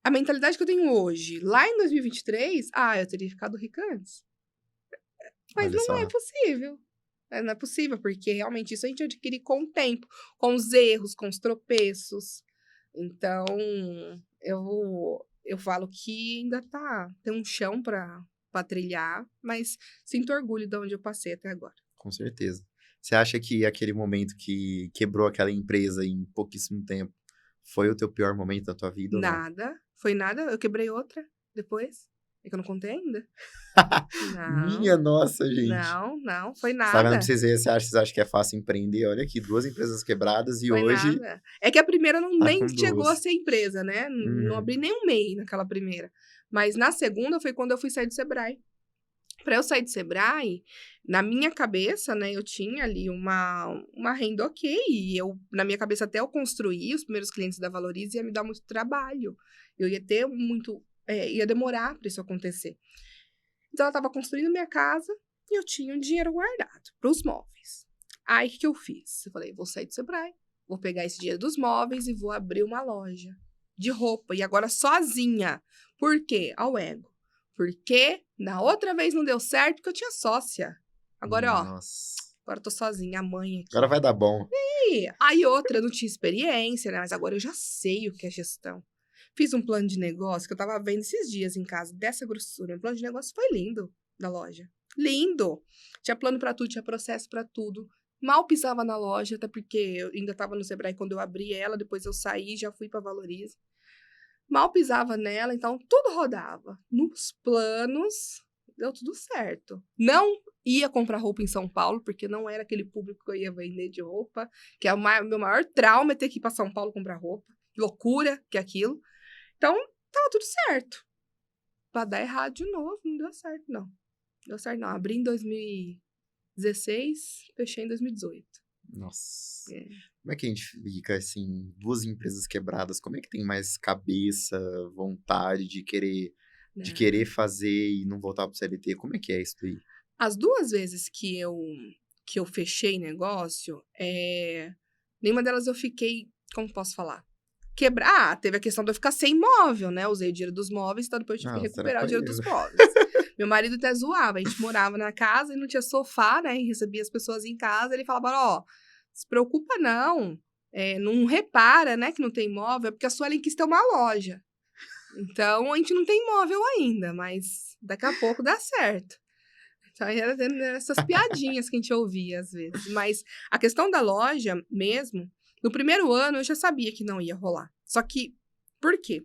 a mentalidade que eu tenho hoje, lá em 2023, eu teria ficado rica antes. Mas Olha não é só. possível. Não é possível, porque realmente isso a gente adquire com o tempo, com os erros, com os tropeços. Então, eu falo que ainda tem um chão para trilhar, mas sinto orgulho de onde eu passei até agora. Com certeza. Você acha que aquele momento que quebrou aquela empresa em pouquíssimo tempo foi o teu pior momento da tua vida ou não? Nada, foi nada. Eu quebrei outra depois. É que eu não contei ainda. Minha nossa, gente. Não, foi Você tá vendo pra nada. vocês verem, vocês acham que é fácil empreender? Olha aqui, 2 empresas quebradas e Foi hoje nada. É que a primeira tá nem com chegou a 2. ser empresa, né? Não abri nem um MEI naquela primeira. Mas na segunda foi quando eu fui sair do Sebrae. Para eu sair do Sebrae, na minha cabeça, né, eu tinha ali uma renda ok. E na minha cabeça, até eu construir os primeiros clientes da Valorize, ia me dar muito trabalho. Eu ia ter muito. Ia demorar para isso acontecer. Então, ela estava construindo minha casa e eu tinha um dinheiro guardado para os móveis. Aí, o que eu fiz? Eu falei, vou sair do Sebrae, vou pegar esse dinheiro dos móveis e vou abrir uma loja de roupa. E agora sozinha. Por quê? Ao ego. Porque na outra vez não deu certo porque eu tinha sócia. Agora, Nossa. agora eu tô sozinha, a mãe aqui. Agora vai dar bom. Aí outra, eu não tinha experiência, né? Mas agora eu já sei o que é gestão. Fiz um plano de negócio que eu tava vendo esses dias em casa, dessa grossura. O plano de negócio foi lindo da loja. Lindo! Tinha plano pra tudo, tinha processo pra tudo. Mal pisava na loja, até porque eu ainda tava no Sebrae quando eu abri ela, depois eu saí, já fui pra Valorize. Mal pisava nela, então tudo rodava. Nos planos, deu tudo certo. Não ia comprar roupa em São Paulo, porque não era aquele público que eu ia vender de roupa, que é o meu maior trauma é ter que ir pra São Paulo comprar roupa. Que loucura que é aquilo. Então, tava tudo certo. Pra dar errado de novo, não deu certo, não. Deu certo, não. Abri em 2016, fechei em 2018. Nossa. É. Como é que a gente fica, assim, 2 empresas quebradas? Como é que tem mais cabeça, vontade de querer fazer e não voltar pro CLT? Como é que é isso aí? As 2 vezes que eu fechei negócio, nenhuma delas eu fiquei, como posso falar? Teve a questão de eu ficar sem imóvel, né? Usei o dinheiro dos móveis, então depois eu tive que recuperar o dinheiro dos móveis. Meu marido até zoava, a gente morava na casa e não tinha sofá, né? E recebia as pessoas em casa, ele falava, se preocupa não, não repara, né, que não tem imóvel, é porque a Suelen quis ter uma loja. Então, a gente não tem imóvel ainda, mas daqui a pouco dá certo. Então, era essas piadinhas que a gente ouvia às vezes. Mas a questão da loja mesmo, no primeiro ano eu já sabia que não ia rolar. Só que, por quê?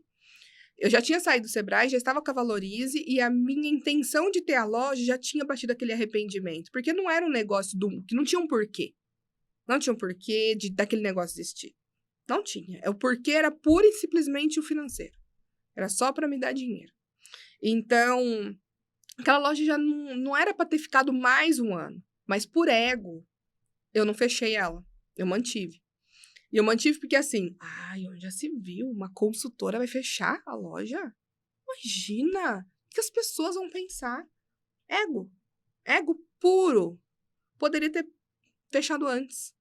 Eu já tinha saído do Sebrae, já estava com a Valorize e a minha intenção de ter a loja já tinha batido aquele arrependimento. Porque não era um negócio que não tinha um porquê. Não tinha um porquê daquele negócio existir. Não tinha. O porquê era pura e simplesmente o financeiro. Era só para me dar dinheiro. Então, aquela loja já não era para ter ficado mais um ano. Mas por ego, eu não fechei ela. Eu mantive. E eu mantive porque assim, onde já se viu? Uma consultora vai fechar a loja? Imagina! O que as pessoas vão pensar? Ego. Ego puro. Poderia ter fechado antes.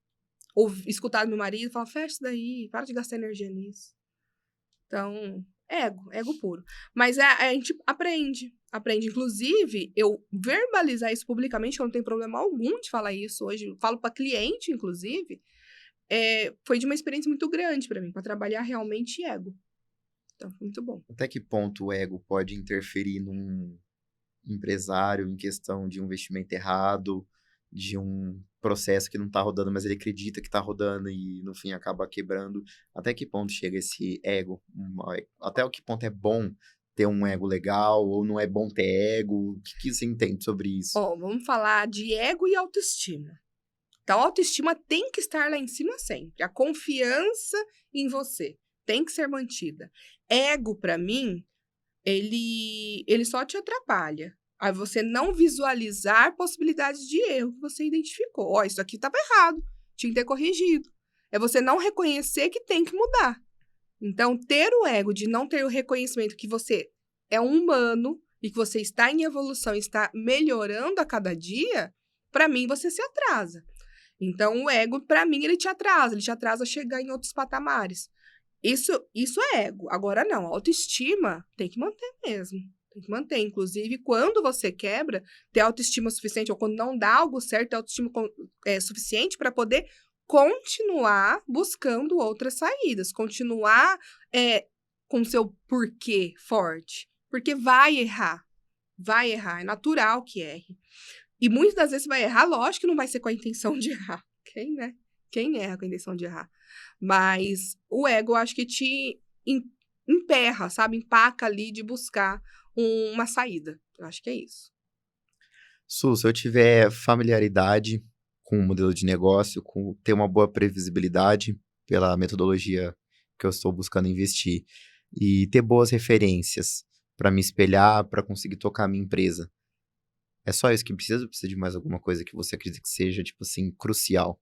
Ou escutado meu marido e falar, fecha isso daí, para de gastar energia nisso. Então, ego puro. Mas a gente aprende. Inclusive, eu verbalizar isso publicamente, que eu não tenho problema algum de falar isso hoje, eu falo para cliente, inclusive, foi de uma experiência muito grande para mim, para trabalhar realmente ego. Então, foi muito bom. Até que ponto o ego pode interferir num empresário em questão de um investimento errado, de um processo que não tá rodando, mas ele acredita que tá rodando e, no fim, acaba quebrando? Até que ponto chega esse ego? Até que ponto é bom ter um ego legal ou não é bom ter ego? O que você entende sobre isso? Vamos falar de ego e autoestima. Então, a autoestima tem que estar lá em cima sempre. A confiança em você tem que ser mantida. Ego, para mim, ele só te atrapalha. Aí você não visualizar possibilidades de erro que você identificou. Ó, isso aqui estava errado, tinha que ter corrigido. É você não reconhecer que tem que mudar. Então, ter o ego de não ter o reconhecimento que você é um humano e que você está em evolução, está melhorando a cada dia, para mim, você se atrasa. Então, o ego, para mim, ele te atrasa a chegar em outros patamares. Isso é ego. Agora, não, a autoestima tem que manter mesmo. Tem que manter. Inclusive, quando você quebra, ter autoestima suficiente, ou quando não dá algo certo, ter autoestima suficiente para poder continuar buscando outras saídas. Continuar com seu porquê forte. Porque vai errar. Vai errar. É natural que erre. E muitas das vezes vai errar, lógico que não vai ser com a intenção de errar. Quem erra com a intenção de errar? Mas o ego, eu acho que te emperra, sabe? Empaca ali de buscar uma saída. Eu acho que é isso. Su, se eu tiver familiaridade com o modelo de negócio, com ter uma boa previsibilidade pela metodologia que eu estou buscando investir e ter boas referências para me espelhar, para conseguir tocar a minha empresa, é só isso que precisa? Ou precisa de mais alguma coisa que você acredita que seja, tipo assim, crucial?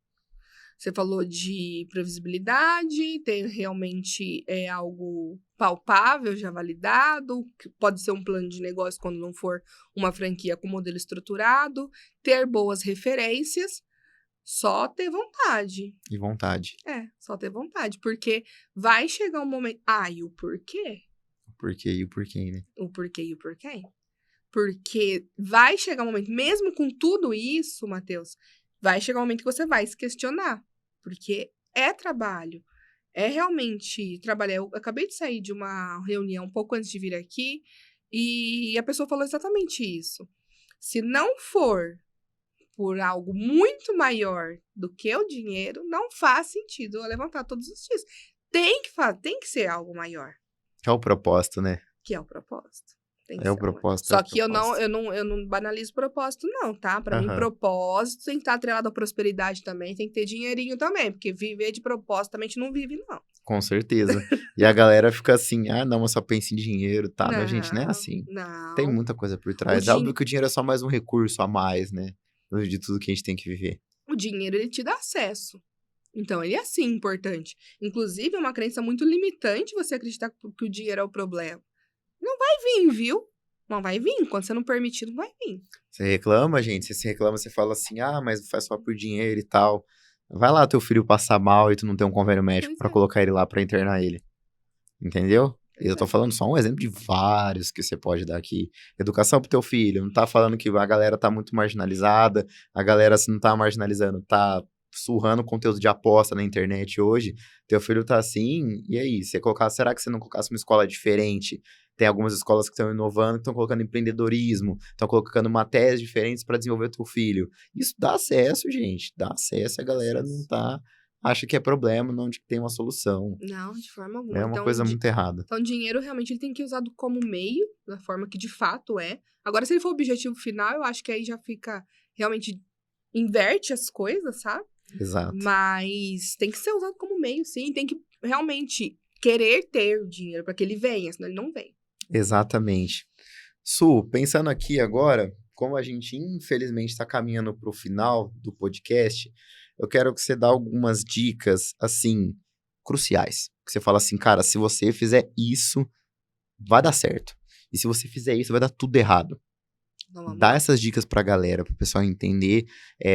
Você falou de previsibilidade, ter realmente algo palpável, já validado, que pode ser um plano de negócio quando não for uma franquia com modelo estruturado, ter boas referências, só ter vontade. E vontade. Só ter vontade, porque vai chegar um momento... e o porquê? O porquê e o porquê, né? O porquê e o porquê? Porque vai chegar um momento, mesmo com tudo isso, Matheus, vai chegar um momento que você vai se questionar. Porque é trabalho. É realmente trabalho. Eu acabei de sair de uma reunião um pouco antes de vir aqui e a pessoa falou exatamente isso. Se não for por algo muito maior do que o dinheiro, não faz sentido eu levantar todos os dias. Tem que ser algo maior. É o propósito, né? Que é o propósito. É o propósito. Só que eu não banalizo propósito, não, tá? Pra mim, propósito tem que estar atrelado à prosperidade também, tem que ter dinheirinho também, porque viver de propósito também a gente não vive, não. Com certeza. E a galera fica assim, não, mas só pensa em dinheiro, tá? Mas, gente, não é assim. Não. Tem muita coisa por trás. É óbvio que o dinheiro é só mais um recurso a mais, né? De tudo que a gente tem que viver. O dinheiro, ele te dá acesso. Então, ele é sim importante. Inclusive, é uma crença muito limitante você acreditar que o dinheiro é o problema. Não vai vir, viu? Não vai vir. Quando você não permitir, não vai vir. Você reclama, gente. Você reclama, você fala assim, mas faz só por dinheiro e tal. Vai lá teu filho passar mal e tu não tem um convênio médico pra colocar ele lá pra internar ele. Entendeu? Eu tô falando só um exemplo de vários que você pode dar aqui. Educação pro teu filho. Não tá falando que a galera tá muito marginalizada. A galera, se não tá marginalizando, tá surrando conteúdo de aposta na internet hoje. Teu filho tá assim, e aí? Será que você não colocasse uma escola diferente? Tem algumas escolas que estão inovando, que estão colocando empreendedorismo, estão colocando matérias diferentes para desenvolver o teu filho. Isso dá acesso, gente. Dá acesso, a galera não tá... Acha que é problema, não de que tem uma solução. Não, de forma alguma. É uma coisa muito errada. Então, o dinheiro realmente ele tem que ser usado como meio, da forma que de fato é. Agora, se ele for o objetivo final, eu acho que aí já fica... Realmente inverte as coisas, sabe? Exato. Mas tem que ser usado como meio, sim. Tem que realmente querer ter o dinheiro para que ele venha, senão ele não vem. Exatamente. Su, pensando aqui agora, como a gente infelizmente está caminhando para o final do podcast, eu quero que você dê algumas dicas, assim, cruciais. Que você fala assim, cara, se você fizer isso, vai dar certo. E se você fizer isso, vai dar tudo errado. Dá essas dicas pra galera, pro pessoal entender,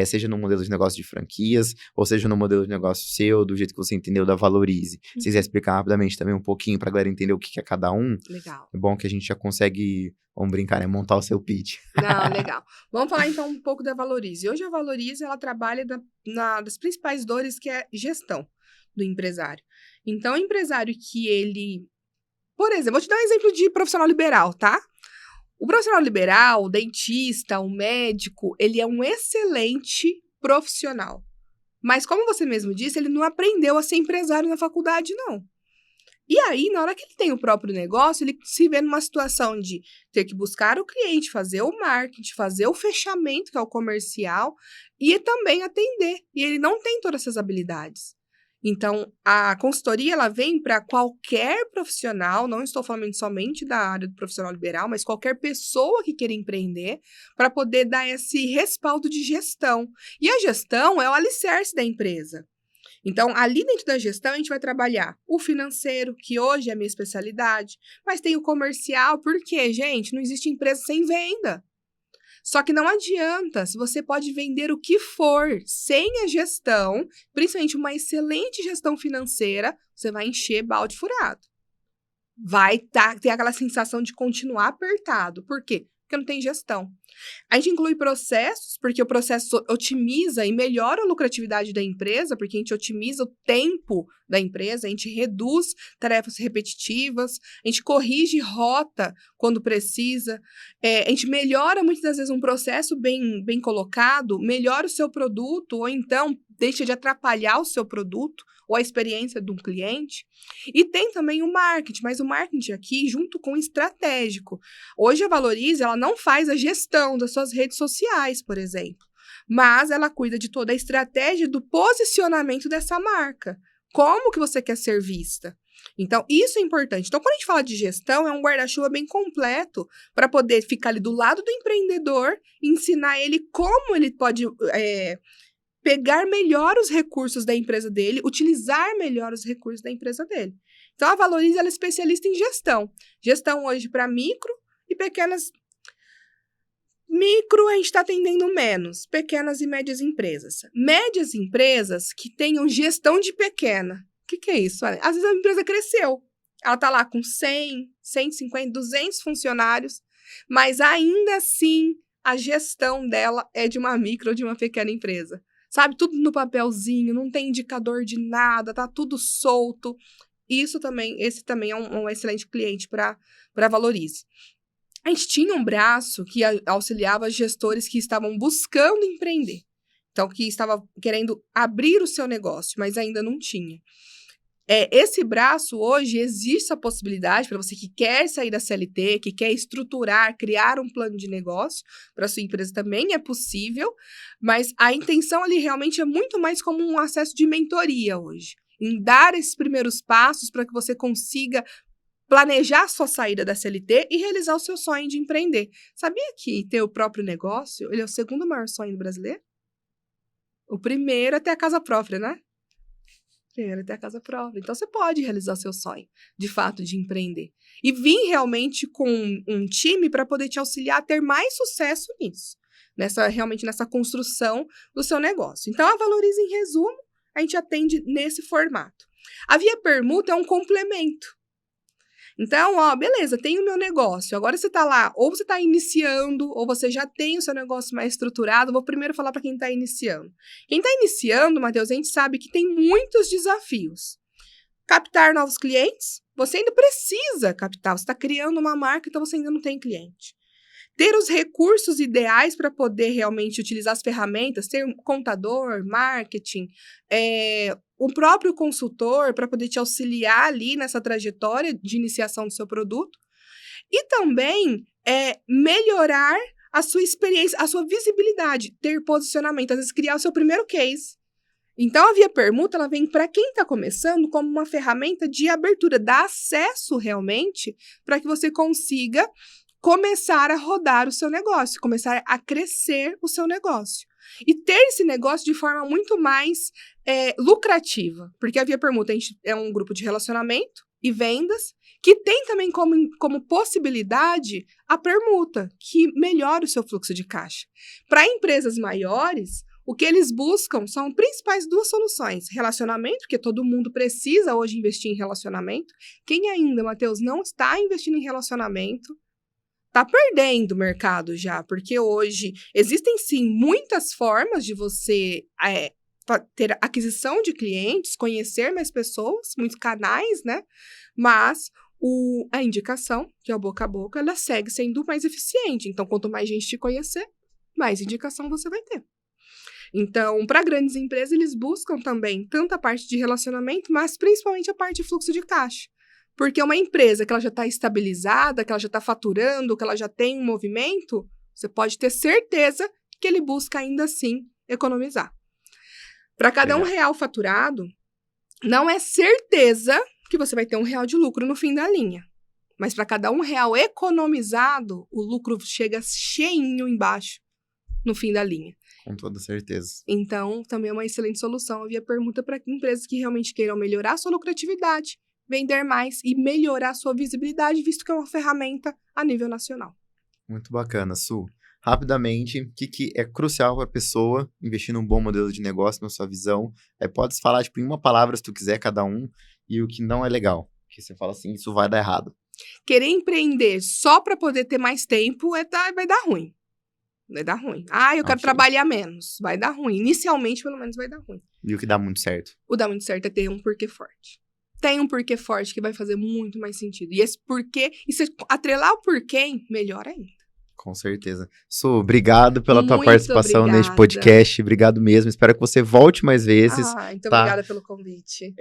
seja no modelo de negócio de franquias, ou seja no modelo de negócio seu, do jeito que você entendeu da Valorize. Se quiser explicar rapidamente também um pouquinho pra galera entender o que é cada um. Legal. É bom que a gente já consegue, vamos brincar, né? Montar o seu pitch. Não, legal. Vamos falar então um pouco da Valorize. Hoje a Valorize, ela trabalha das principais dores que é gestão do empresário. Então, o empresário que ele... Por exemplo, vou te dar um exemplo de profissional liberal, tá? O profissional liberal, o dentista, o médico, ele é um excelente profissional. Mas, como você mesmo disse, ele não aprendeu a ser empresário na faculdade, não. E aí, na hora que ele tem o próprio negócio, ele se vê numa situação de ter que buscar o cliente, fazer o marketing, fazer o fechamento, que é o comercial, e também atender. E ele não tem todas essas habilidades. Então, a consultoria, ela vem para qualquer profissional, não estou falando somente da área do profissional liberal, mas qualquer pessoa que queira empreender, para poder dar esse respaldo de gestão. E a gestão é o alicerce da empresa. Então, ali dentro da gestão, a gente vai trabalhar o financeiro, que hoje é a minha especialidade, mas tem o comercial, porque, gente, não existe empresa sem venda. Só que não adianta, se você pode vender o que for, sem a gestão, principalmente uma excelente gestão financeira, você vai encher balde furado. Vai ter aquela sensação de continuar apertado. Por quê? Porque não tem gestão. A gente inclui processos, porque o processo otimiza e melhora a lucratividade da empresa, porque a gente otimiza o tempo da empresa, a gente reduz tarefas repetitivas, a gente corrige rota quando precisa, a gente melhora muitas das vezes um processo bem colocado, melhora o seu produto, ou então deixa de atrapalhar o seu produto ou a experiência de um cliente. E tem também o marketing, mas o marketing aqui junto com o estratégico. Hoje a Valorize, ela não faz a gestão das suas redes sociais, por exemplo, mas ela cuida de toda a estratégia do posicionamento dessa marca. Como que você quer ser vista? Então, isso é importante. Então, quando a gente fala de gestão, é um guarda-chuva bem completo para poder ficar ali do lado do empreendedor e ensinar ele como ele pode pegar melhor os recursos da empresa dele, utilizar melhor os recursos da empresa dele. Então, a Valorize, ela é especialista em gestão. Gestão hoje para micro e pequenas. Micro, a gente está atendendo menos. Pequenas e médias empresas. Médias empresas que tenham gestão de pequena. O que é isso? Às vezes a empresa cresceu. Ela está lá com 100, 150, 200 funcionários, mas ainda assim a gestão dela é de uma micro ou de uma pequena empresa. Sabe, tudo no papelzinho, não tem indicador de nada, tá tudo solto. Esse também é um excelente cliente para Valorize. A gente tinha um braço que auxiliava gestores que estavam buscando empreender. Então, que estava querendo abrir o seu negócio, mas ainda não tinha. Esse braço, hoje, existe a possibilidade para você que quer sair da CLT, que quer estruturar, criar um plano de negócio para sua empresa também é possível, mas a intenção ali realmente é muito mais como um acesso de mentoria hoje, em dar esses primeiros passos para que você consiga planejar a sua saída da CLT e realizar o seu sonho de empreender. Sabia que ter o próprio negócio, ele é o segundo maior sonho do brasileiro? O primeiro é ter a casa própria, né? Primeiro é ter a casa própria. Então, você pode realizar o seu sonho, de fato, de empreender. E vir realmente com um time para poder te auxiliar a ter mais sucesso nisso. Realmente nessa construção do seu negócio. Então, a Valorize, em resumo, a gente atende nesse formato. A Via Permuta é um complemento. Então, beleza, tem o meu negócio. Agora você está lá, ou você está iniciando, ou você já tem o seu negócio mais estruturado. Vou primeiro falar para quem está iniciando. Quem está iniciando, Matheus, a gente sabe que tem muitos desafios. Captar novos clientes, você ainda precisa captar. Você está criando uma marca, então você ainda não tem cliente. Ter os recursos ideais para poder realmente utilizar as ferramentas, ter um contador, marketing, o próprio consultor para poder te auxiliar ali nessa trajetória de iniciação do seu produto. E também melhorar a sua experiência, a sua visibilidade, ter posicionamento, às vezes criar o seu primeiro case. Então, a Via Permuta, ela vem para quem está começando como uma ferramenta de abertura, dá acesso realmente para que você consiga começar a rodar o seu negócio, começar a crescer o seu negócio. E ter esse negócio de forma muito mais lucrativa. Porque a Via Permuta, a gente é um grupo de relacionamento e vendas, que tem também como possibilidade a permuta, que melhora o seu fluxo de caixa. Para empresas maiores, o que eles buscam são principais duas soluções. Relacionamento, porque todo mundo precisa hoje investir em relacionamento. Quem ainda, Matheus, não está investindo em relacionamento, tá perdendo o mercado já, porque hoje existem, sim, muitas formas de você ter aquisição de clientes, conhecer mais pessoas, muitos canais, né? Mas a indicação, que é o boca a boca, ela segue sendo mais eficiente. Então, quanto mais gente te conhecer, mais indicação você vai ter. Então, para grandes empresas, eles buscam também tanto a parte de relacionamento, mas principalmente a parte de fluxo de caixa, Porque uma empresa que ela já está estabilizada, que ela já está faturando, que ela já tem um movimento, você pode ter certeza que ele busca ainda assim economizar. Para cada R$1 faturado, não é certeza que você vai ter R$1 de lucro no fim da linha. Mas para cada R$1 economizado, o lucro chega cheinho embaixo no fim da linha. Com toda certeza. Então, também é uma excelente solução a Via Permuta para empresas que realmente queiram melhorar a sua lucratividade, vender mais e melhorar a sua visibilidade, visto que é uma ferramenta a nível nacional. Muito bacana, Su. Rapidamente, o que é crucial para a pessoa investir num bom modelo de negócio, na sua visão? Pode falar, em uma palavra, se tu quiser, cada um, e o que não é legal. Que você fala assim, isso vai dar errado. Querer empreender só para poder ter mais tempo vai dar ruim. Vai dar ruim. Eu quero trabalhar menos. Vai dar ruim. Inicialmente, pelo menos, vai dar ruim. E o que dá muito certo? O dá muito certo é ter um porquê forte. Tem um porquê forte que vai fazer muito mais sentido. E esse porquê, e se atrelar o porquê, melhor ainda. Com certeza. Su, obrigado pela tua Muito participação obrigada. neste podcast. Obrigado mesmo. Espero que você volte mais vezes. Muito obrigada pelo convite.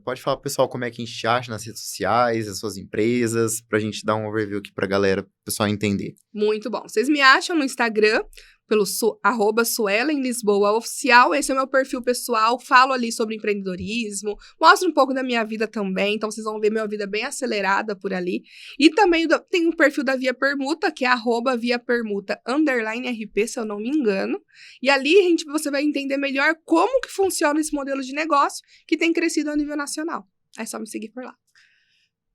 Pode falar pro pessoal como é que a gente te acha nas redes sociais, as suas empresas, pra gente dar um overview aqui pra galera, pro pessoal entender. Muito bom. Vocês me acham no Instagram, pelo @SuelenLisboaOficial. Esse é o meu perfil pessoal. Falo ali sobre empreendedorismo, mostro um pouco da minha vida também. Então, vocês vão ver minha vida bem acelerada por ali. E também tem um perfil da Via Permuta, que é @ViaPermuta_RP, se eu não me engano. E ali você vai entender melhor como que funciona esse modelo de negócio que tem crescido a nível nacional. É só me seguir por lá.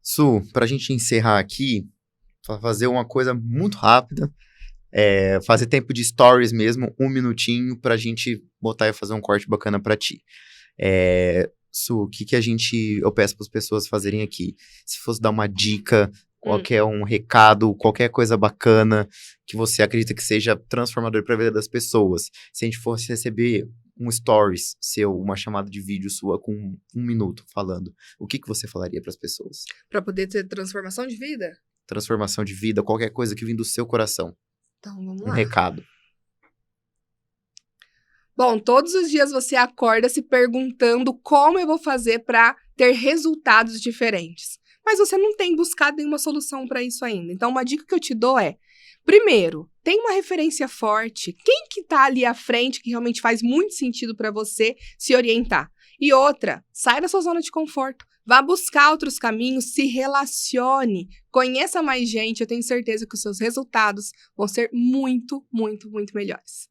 Su, pra gente encerrar aqui, fazer uma coisa muito rápida. Fazer tempo de stories mesmo, 1 minutinho, pra gente botar e fazer um corte bacana pra ti. Su, o que eu peço para as pessoas fazerem aqui? Se fosse dar uma dica, qualquer um recado, qualquer coisa bacana que você acredita que seja transformador para a vida das pessoas. Se a gente fosse receber um stories seu, uma chamada de vídeo sua com 1 minuto falando, o que você falaria para as pessoas? Para poder ter transformação de vida? Transformação de vida, qualquer coisa que vem do seu coração. Então, vamos lá. Um recado. Bom, todos os dias você acorda se perguntando como eu vou fazer para ter resultados diferentes. Mas você não tem buscado nenhuma solução para isso ainda. Então, uma dica que eu te dou é, primeiro, tem uma referência forte. Quem que tá ali à frente que realmente faz muito sentido para você se orientar? E outra, sai da sua zona de conforto. Vá buscar outros caminhos, se relacione, conheça mais gente. Eu tenho certeza que os seus resultados vão ser muito, muito, muito melhores.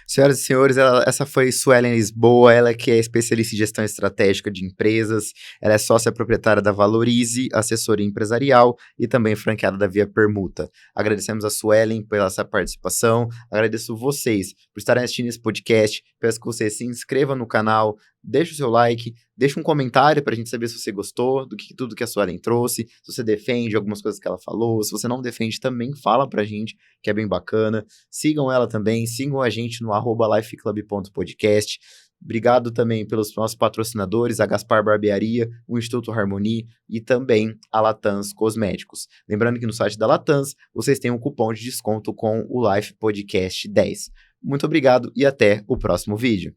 Senhoras e senhores, essa foi Suelen Lisboa, ela que é especialista em gestão estratégica de empresas, ela é sócia proprietária da Valorize, assessoria empresarial e também franqueada da Via Permuta. Agradecemos a Suelen pela essa participação, agradeço vocês por estarem assistindo esse podcast, peço que você se inscreva no canal, deixe o seu like, deixe um comentário pra gente saber se você gostou do que tudo que a Suelen trouxe, se você defende algumas coisas que ela falou, se você não defende também fala pra gente, que é bem bacana. Sigam ela também, sigam a gente no @lifeclub.podcast. Obrigado também pelos nossos patrocinadores, a Gaspar Barbearia, o Instituto Harmony e também a Latans Cosméticos. Lembrando que no site da Latans vocês têm um cupom de desconto com o Life Podcast 10. Muito obrigado e até o próximo vídeo.